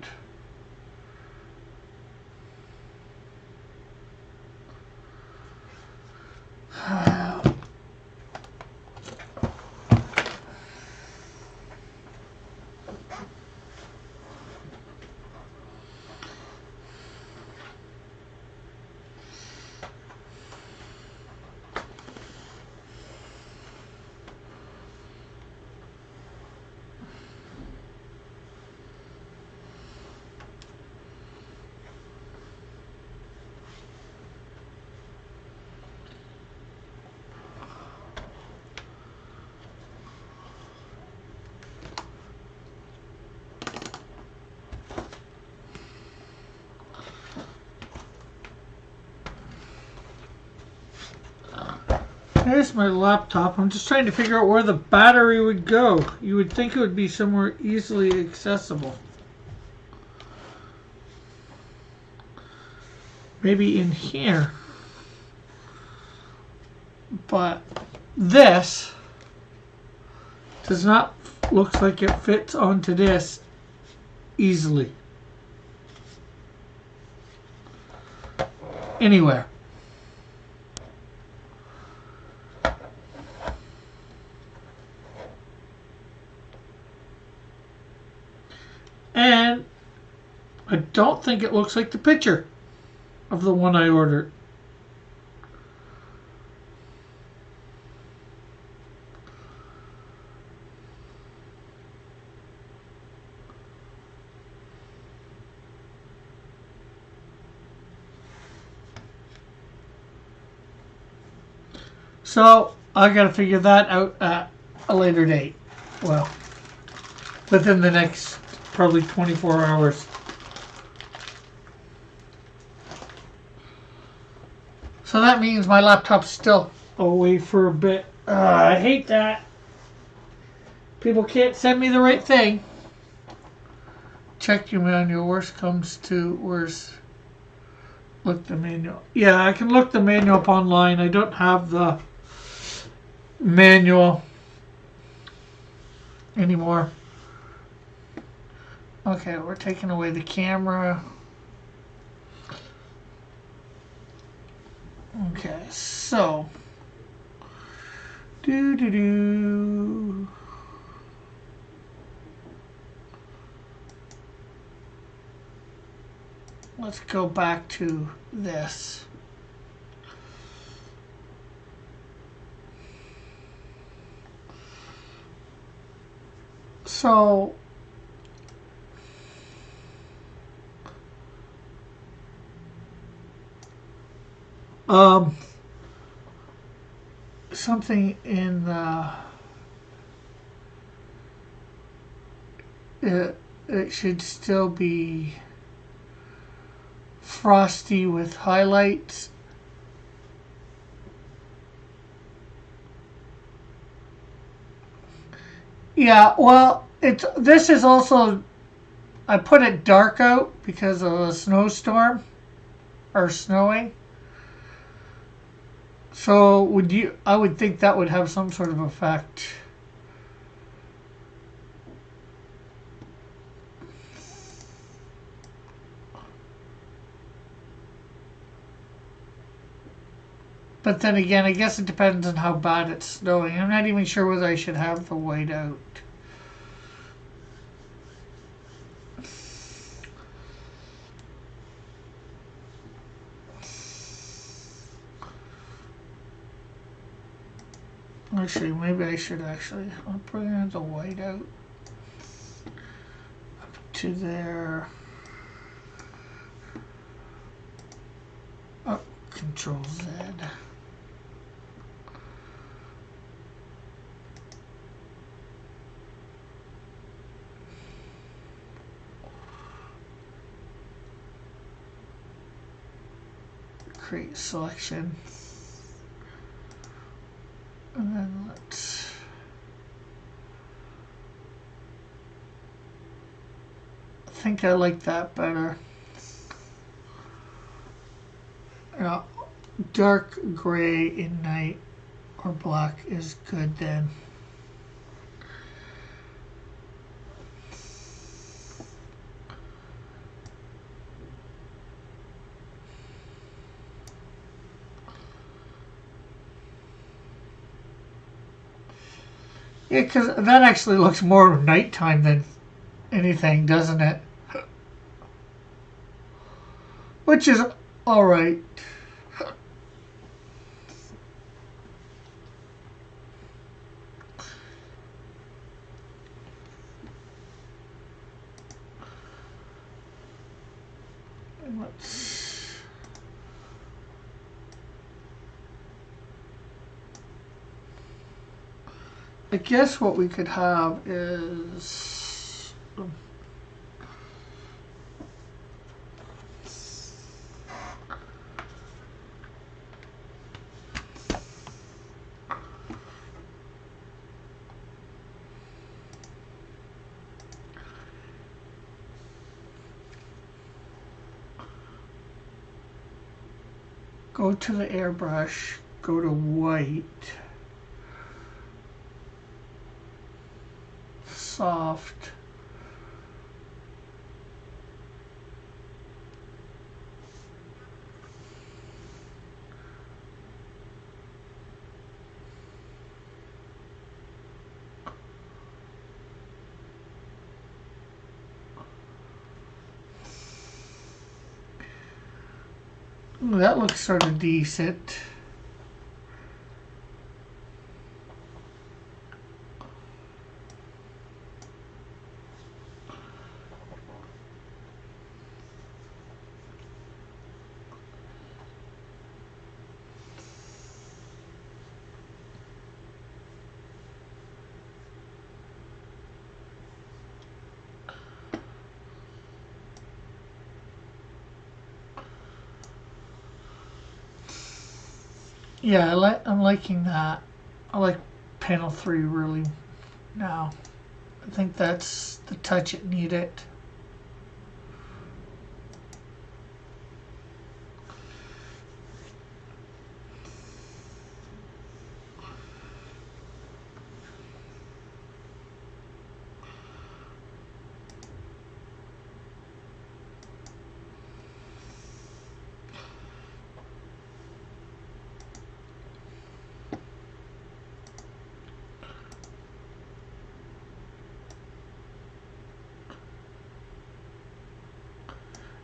There's my laptop. I'm just trying to figure out where the battery would go. You would think it would be somewhere easily accessible. Maybe in here. But this does not look like it fits onto this easily. Anywhere. And I don't think it looks like the picture of the one I ordered. So I got to figure that out at a later date. Well, within the next probably 24 hours. So that means my laptop's still away for a bit. I hate that. People can't send me the right thing. Check your manual. Worst comes to worst. Look the manual. Yeah, I can look the manual up online. I don't have the manual anymore. Okay, we're taking away the camera. Okay, so do. Let's go back to this. So something in the it should still be frosty with highlights. Yeah, well, this is also, I put it dark out because of a snowstorm or snowing. So I would think that would have some sort of effect. But then again, I guess it depends on how bad it's snowing. I'm not even sure whether I should have the white out. Actually, maybe I should I'll bring the white out up to there. Oh, Control Z. Create selection. And then I think I like that better. Yeah, dark gray in night or black is good then. Yeah, because that actually looks more nighttime than anything, doesn't it? Which is alright. I guess what we could have is go to the airbrush, go to white, soft, that looks sort of decent. Yeah, I'm liking that. I like panel 3 really now. I think that's the touch it needed.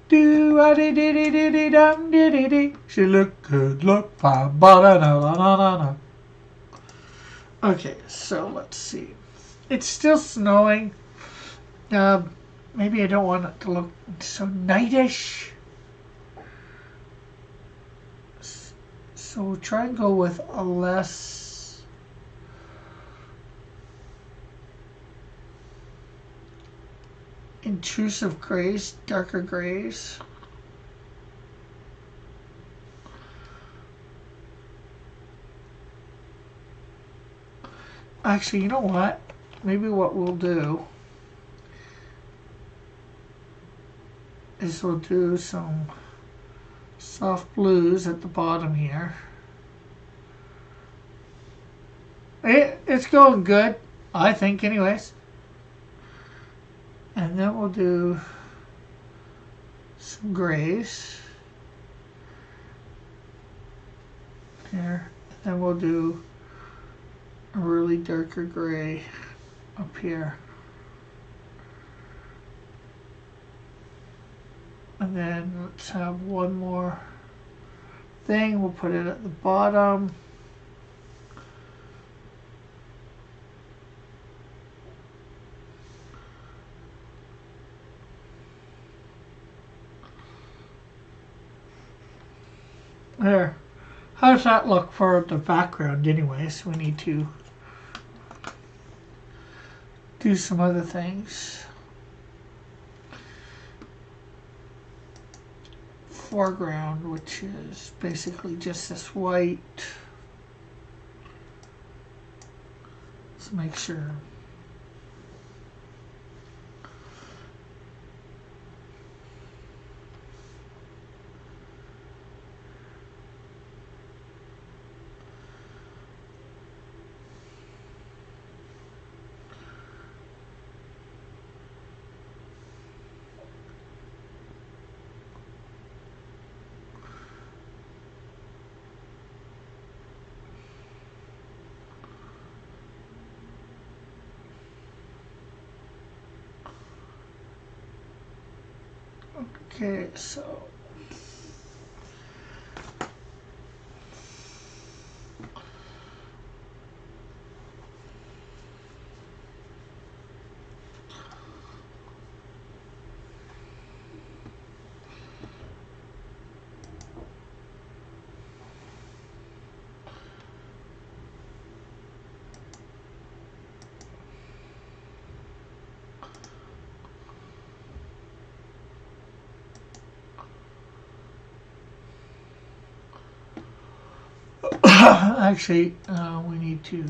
Do a dee dee dee dee dee dum dee dee dee. She look good, look fine, ba da da da da da da. Okay, so let's see. It's still snowing. Maybe I don't want it to look so nightish. So we'll try and go with a less intrusive grays, darker grays. Actually, you know what? Maybe what we'll do is we'll do some soft blues at the bottom here. It's going good, I think, anyways. And then we'll do some grays here. And then we'll do a really darker gray up here. And then let's have one more thing. We'll put it at the bottom. There. How does that look for the background anyways? We need to do some other things. Foreground, which is basically just this white. Let's make sure. Okay, so actually, we need to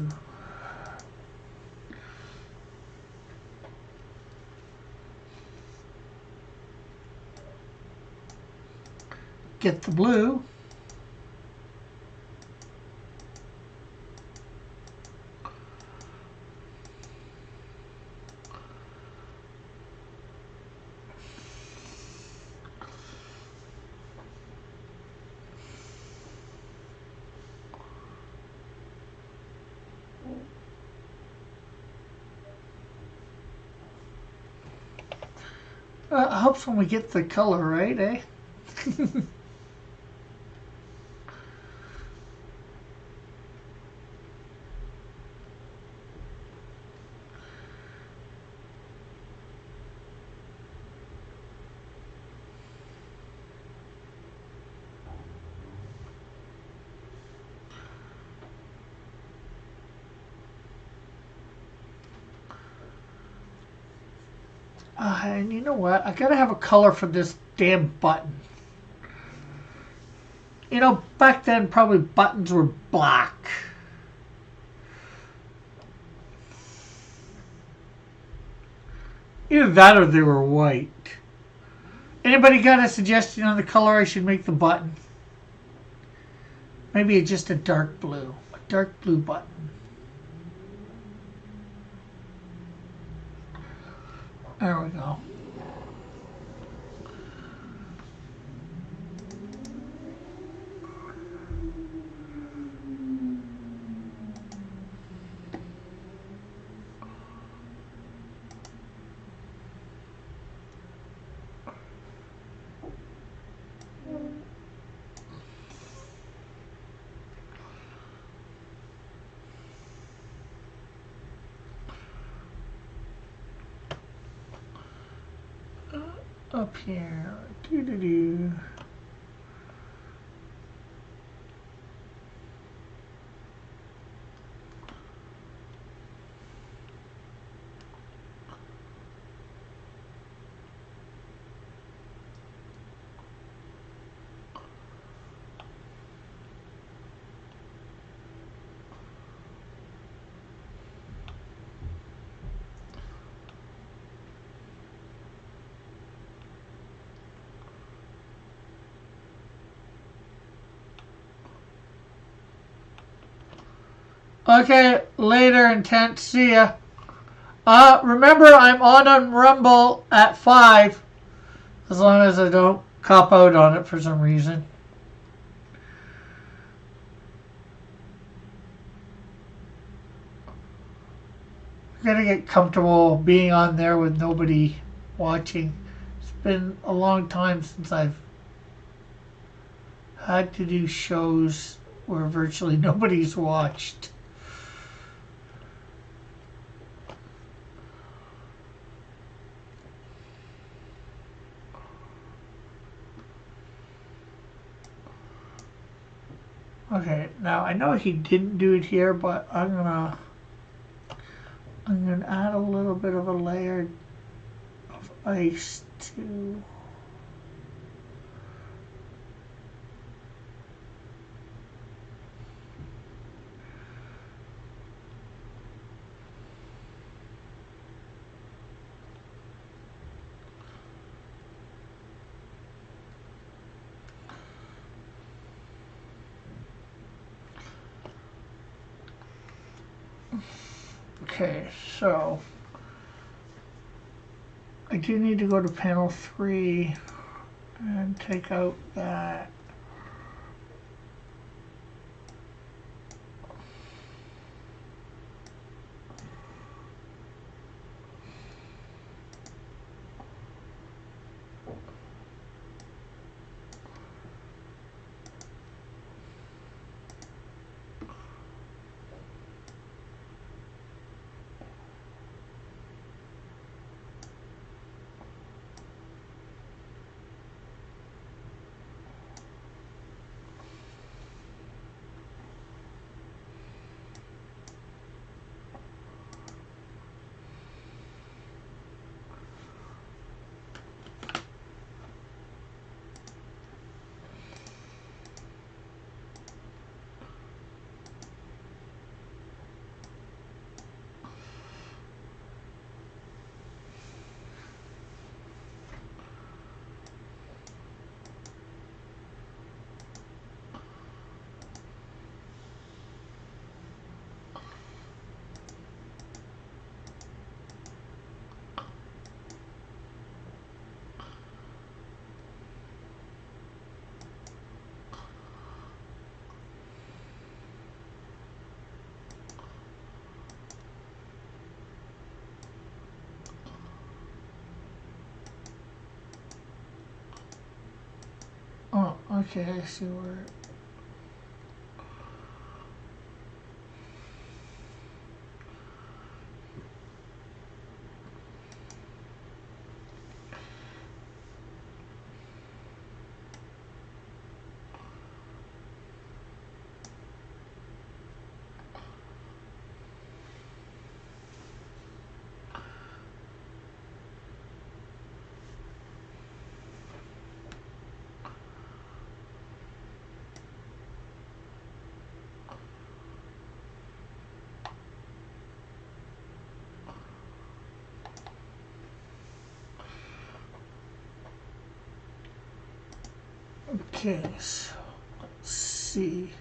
get the blue. Helps when we get the color right, eh? And you know what? I gotta have a color for this damn button. You know, back then probably buttons were black. Either that or they were white. Anybody got a suggestion on the color I should make the button? Maybe just a dark blue. A dark blue button. There we go. Up here. Doo-doo-doo. Okay, later, Intense. See ya. Remember, I'm on Rumble at 5. As long as I don't cop out on it for some reason. I gotta get comfortable being on there with nobody watching. It's been a long time since I've had to do shows where virtually nobody's watched. Okay, now I know he didn't do it here, but I'm gonna add a little bit of a layer of ice to okay, so I do need to go to panel 3 and take out that. Oh, okay, I see where. Okay, so let's see.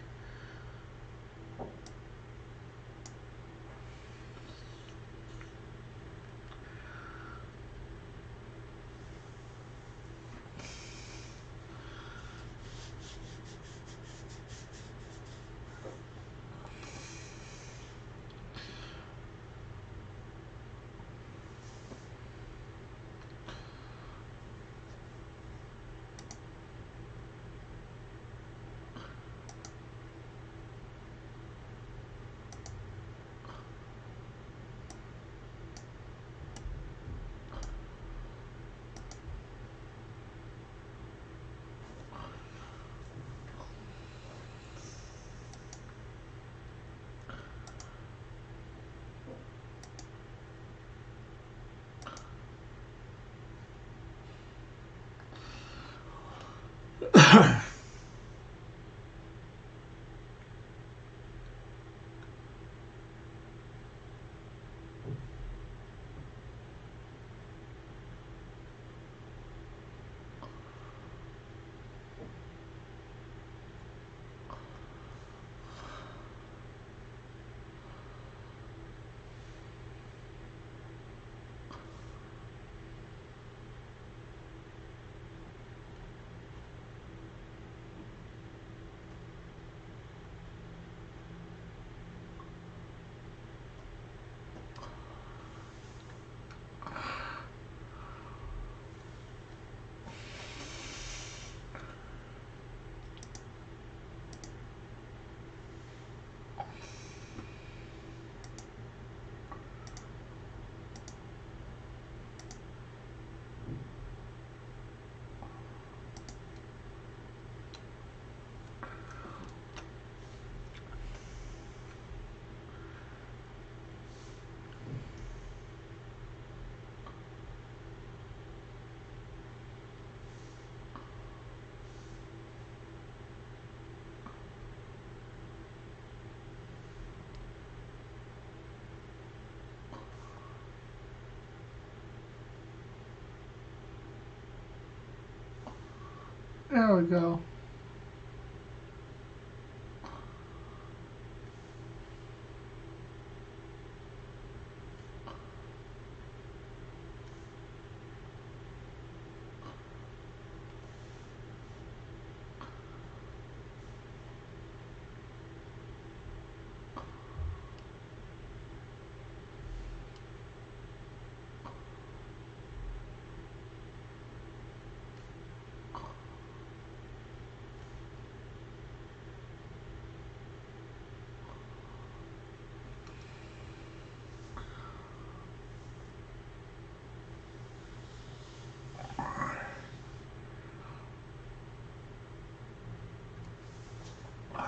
There we go.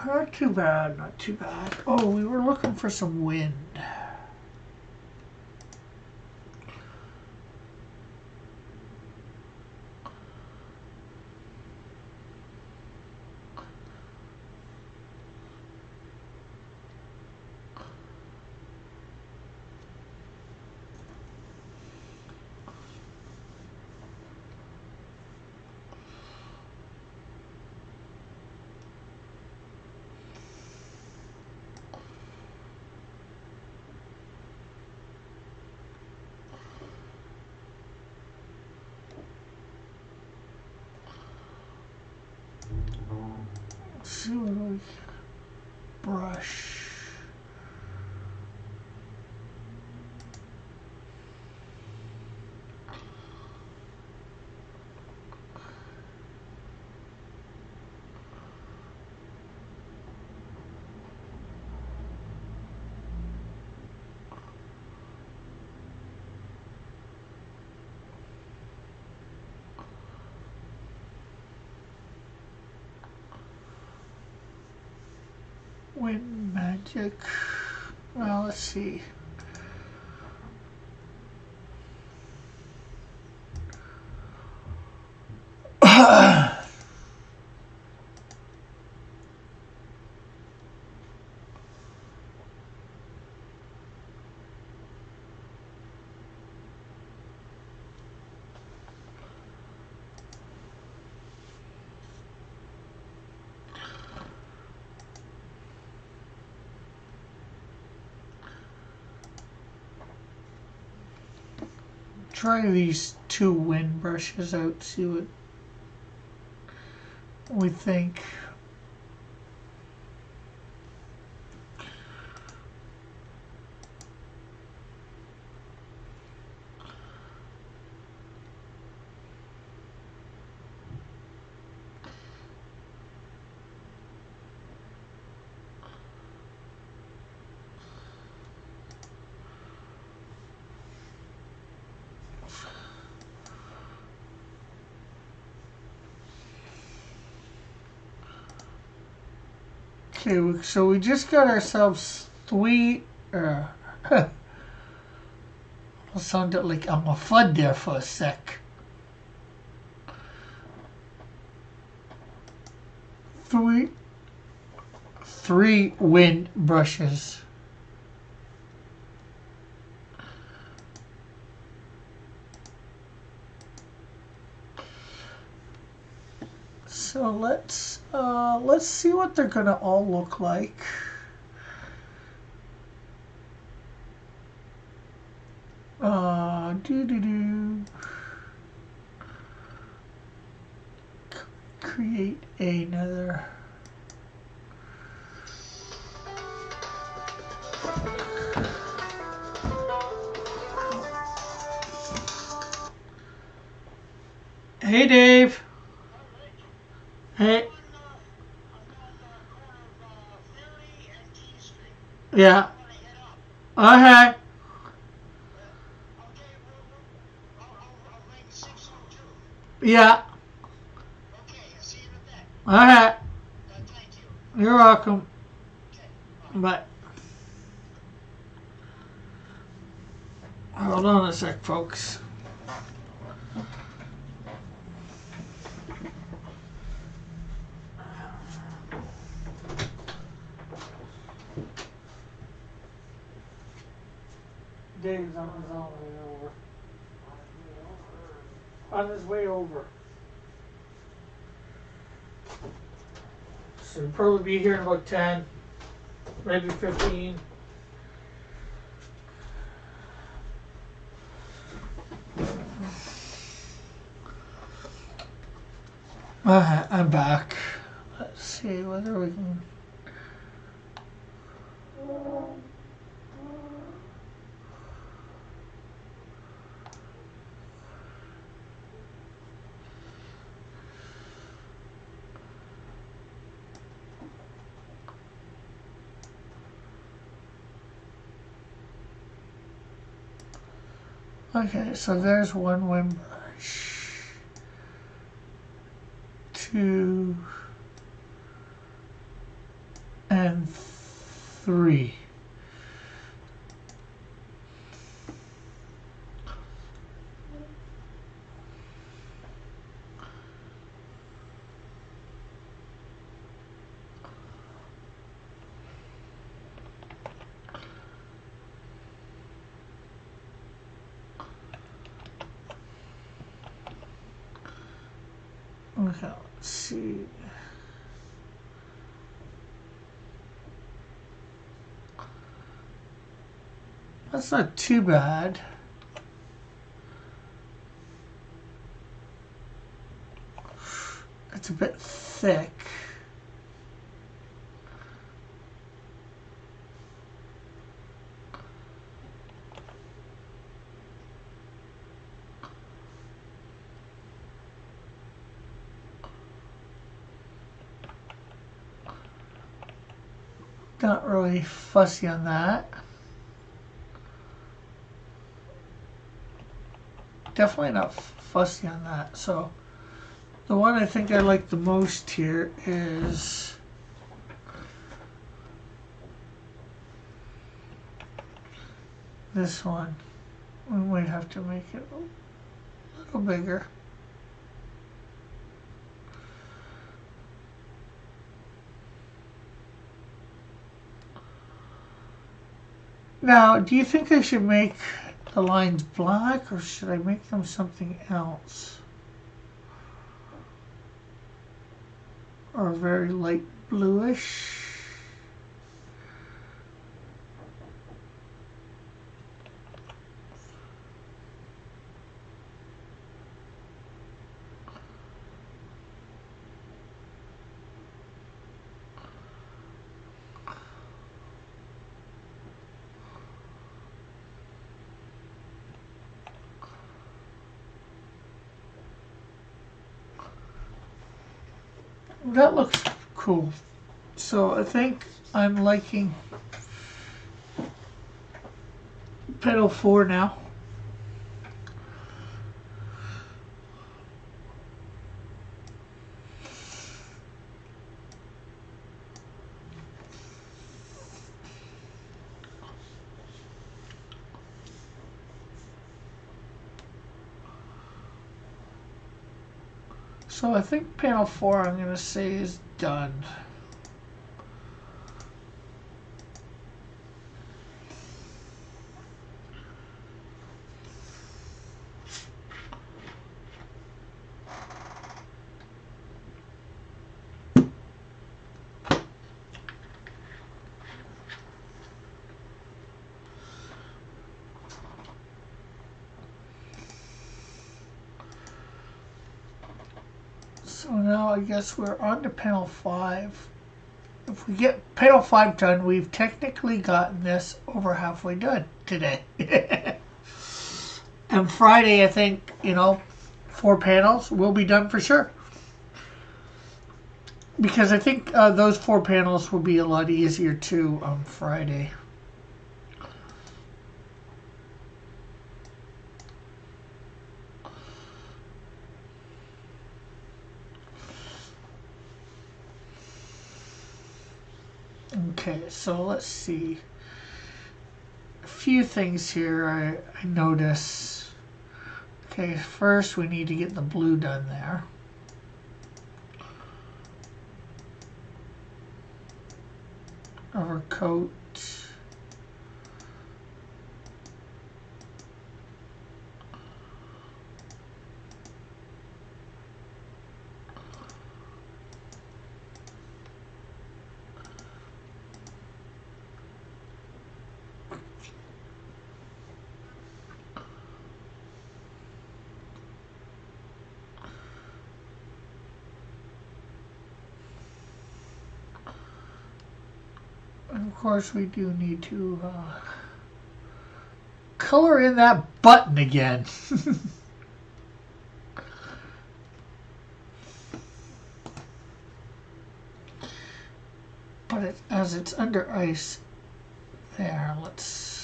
Not too bad, not too bad. Oh, we were looking for some wind. Let's see what we brush. Wind magic. Well, let's see. try these two wind brushes out, see what we think. Okay, so we just got ourselves three. I sounded like I'm a FUD there for a sec. Three wind brushes. So let's see what they're gonna all look like. Create another. Hey, Dave. Hey. Yeah. Okay. Yeah. Okay. You're welcome. Bye. Hold on a sec, folks. Dave's on his own way over. On his way over. So he'll probably be here in about 10, maybe 15. I'm back. Let's see whether we can. Okay, so there's one wind brush. 2 and 3. Okay, let's see. That's not too bad. It's a bit thick. Not really fussy on that. Definitely not fussy on that. So the one I think I like the most here is this one. We might have to make it a little bigger. Now, do you think I should make the lines black or should I make them something else? Or very light bluish? That looks cool. So I think I'm liking pedal 4 now. So I think panel 4 I'm going to say is done. So now I guess we're on to panel 5. If we get panel 5 done, we've technically gotten this over halfway done today. And Friday, I think, 4 panels will be done for sure. Because I think those 4 panels will be a lot easier too on Friday. Okay, so let's see. A few things here I notice. Okay, first we need to get the blue done there. Overcoat. And of course we do need to color in that button again. But as it's under ice there, let's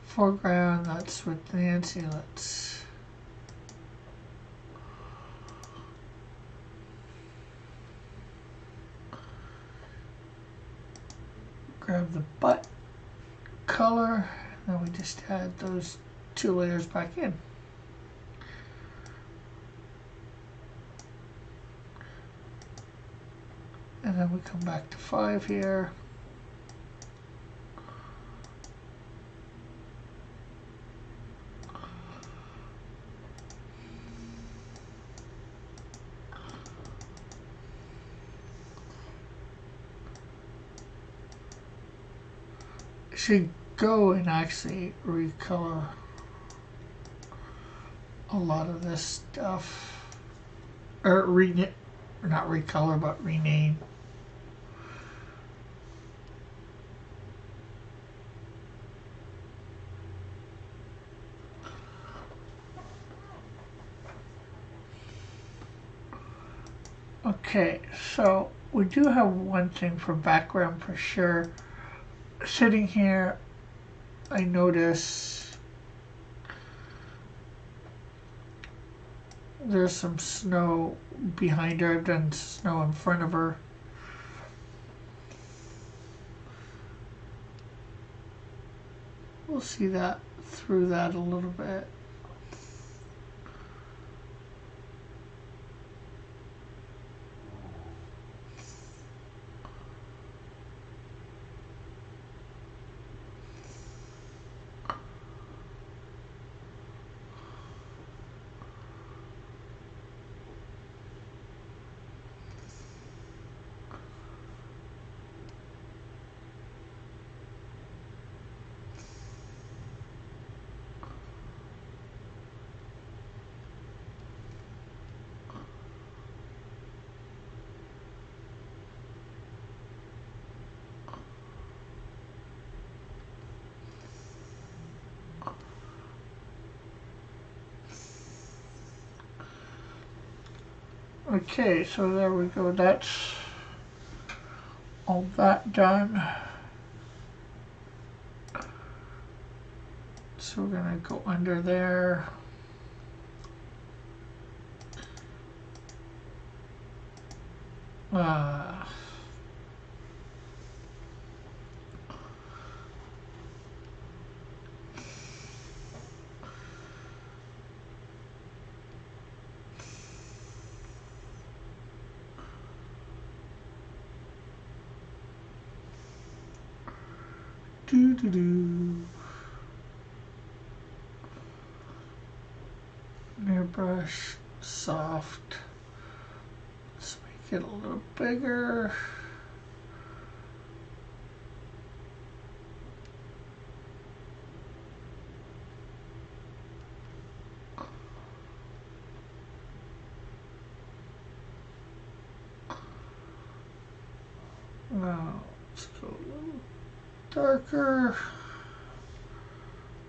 foreground, that's with Nancy, let's grab the butt color, and then we just add those 2 layers back in. And then we come back to 5 here. Should go and actually recolor a lot of this stuff, or not recolor, but rename. Okay, so we do have one thing for background for sure. Sitting here, I notice there's some snow behind her. I've done snow in front of her. We'll see that through that a little bit. Okay, so there we go. That's all that done. So we're gonna go under there. Do. Airbrush, soft. Let's make it a little bigger. Now, let's go a little darker.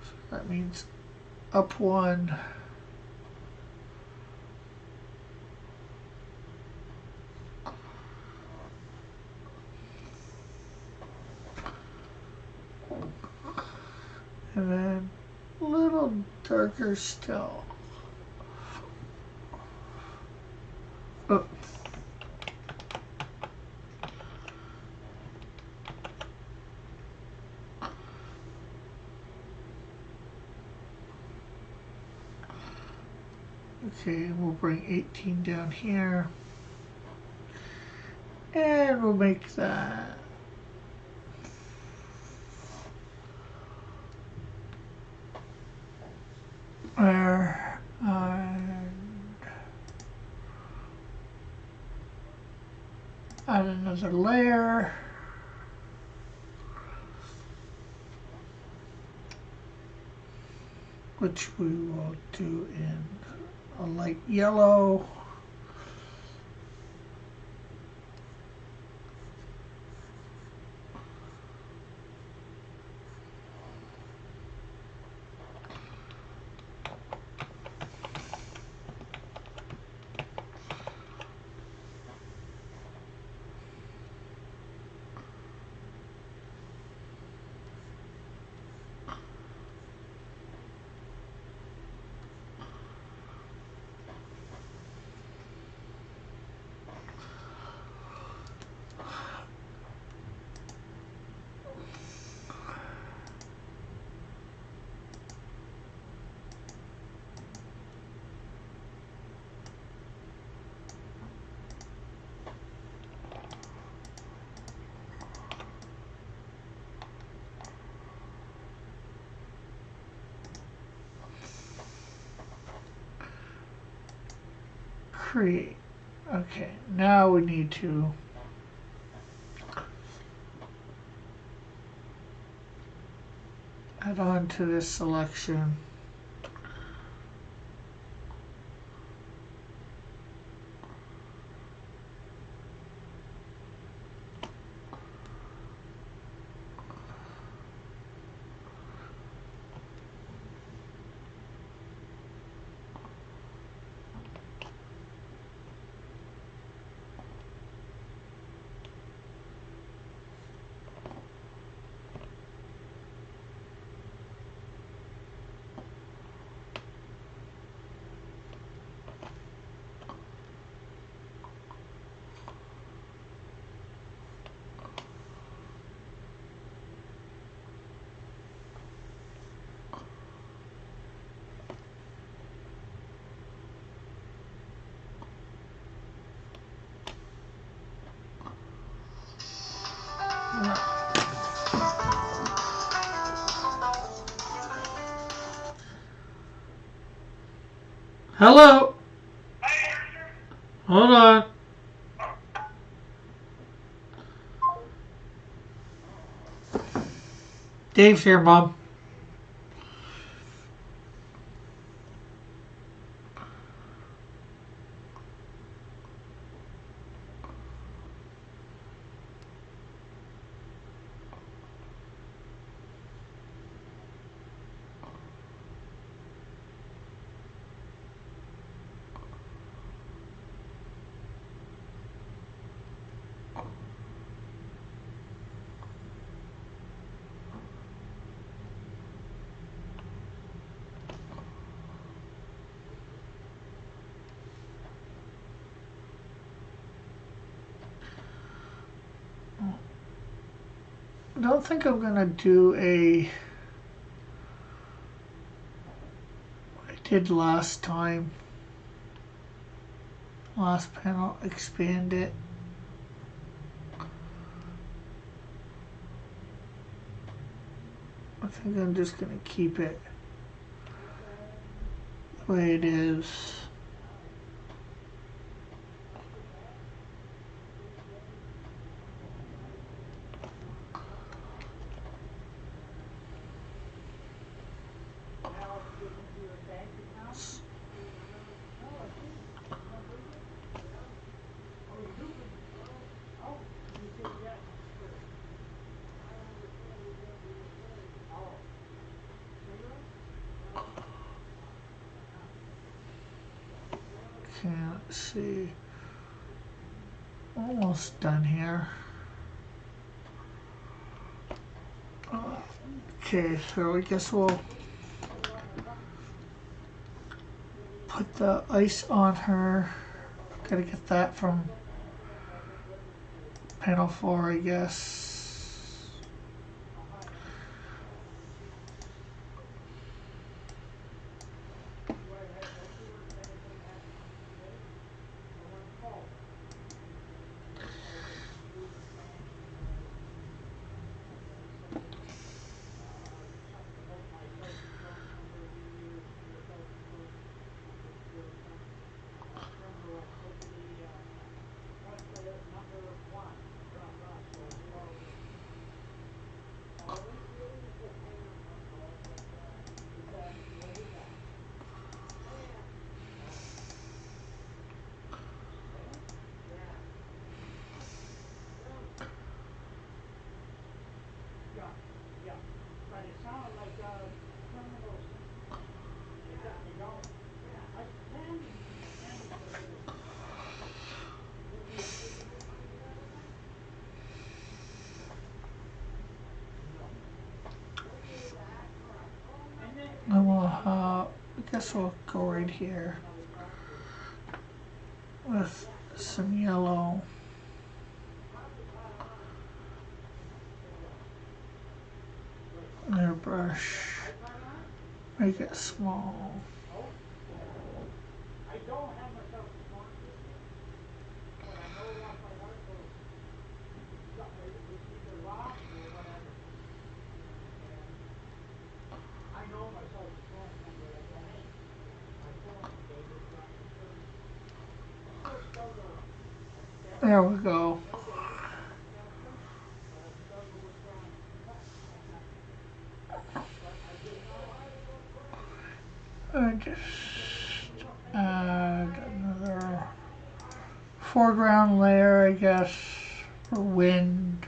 So that means up one. And then a little darker still. Oh. Okay, we'll bring 18 down here. And we'll make that there. And add another layer. Which we will do in a light yellow. Create. Okay, now we need to add on to this selection. Hello. Hold on. Dave's here, Mom. don't think I'm gonna do what I did last time. Last panel, expand it. I think I'm just gonna keep it the way it is. Okay, let's see. Almost done here. Okay, so I guess we'll put the ice on her. Gotta get that from panel 4, I guess. And we'll, I guess we'll go right here with some yellow. Airbrush. Make it small. There we go. I just add another foreground layer, I guess, for wind.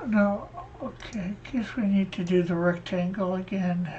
No, okay, guess we need to do the rectangle again.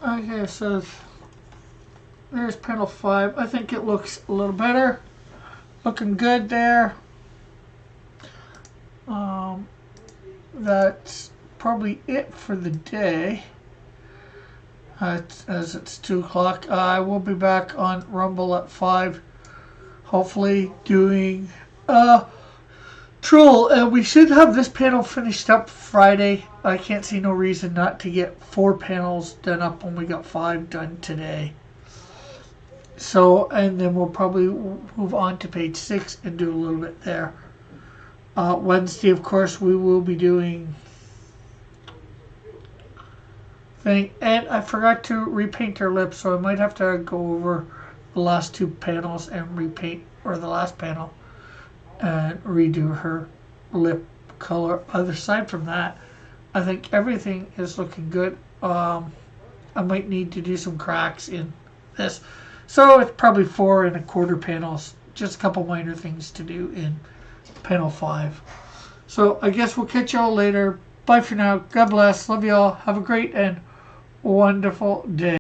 Okay, so there's panel 5. I think it looks a little better. Looking good there. That's probably it for the day. As it's 2 o'clock. I will be back on Rumble at 5. Hopefully doing Troll, and we should have this panel finished up Friday. I can't see no reason not to get 4 panels done up when we got 5 done today. So, and then we'll probably move on to page 6 and do a little bit there. Wednesday, of course, we will be doing thing. And I forgot to repaint her lips, so I might have to go over the last 2 panels and repaint or the last panel, and redo her lip color. Other side from that, I think everything is looking good. I might need to do some cracks in this, so it's probably 4 1/4 panels. Just a couple minor things to do in panel 5. So I guess we'll catch y'all later. Bye for now. God bless. Love y'all. Have a great and wonderful day.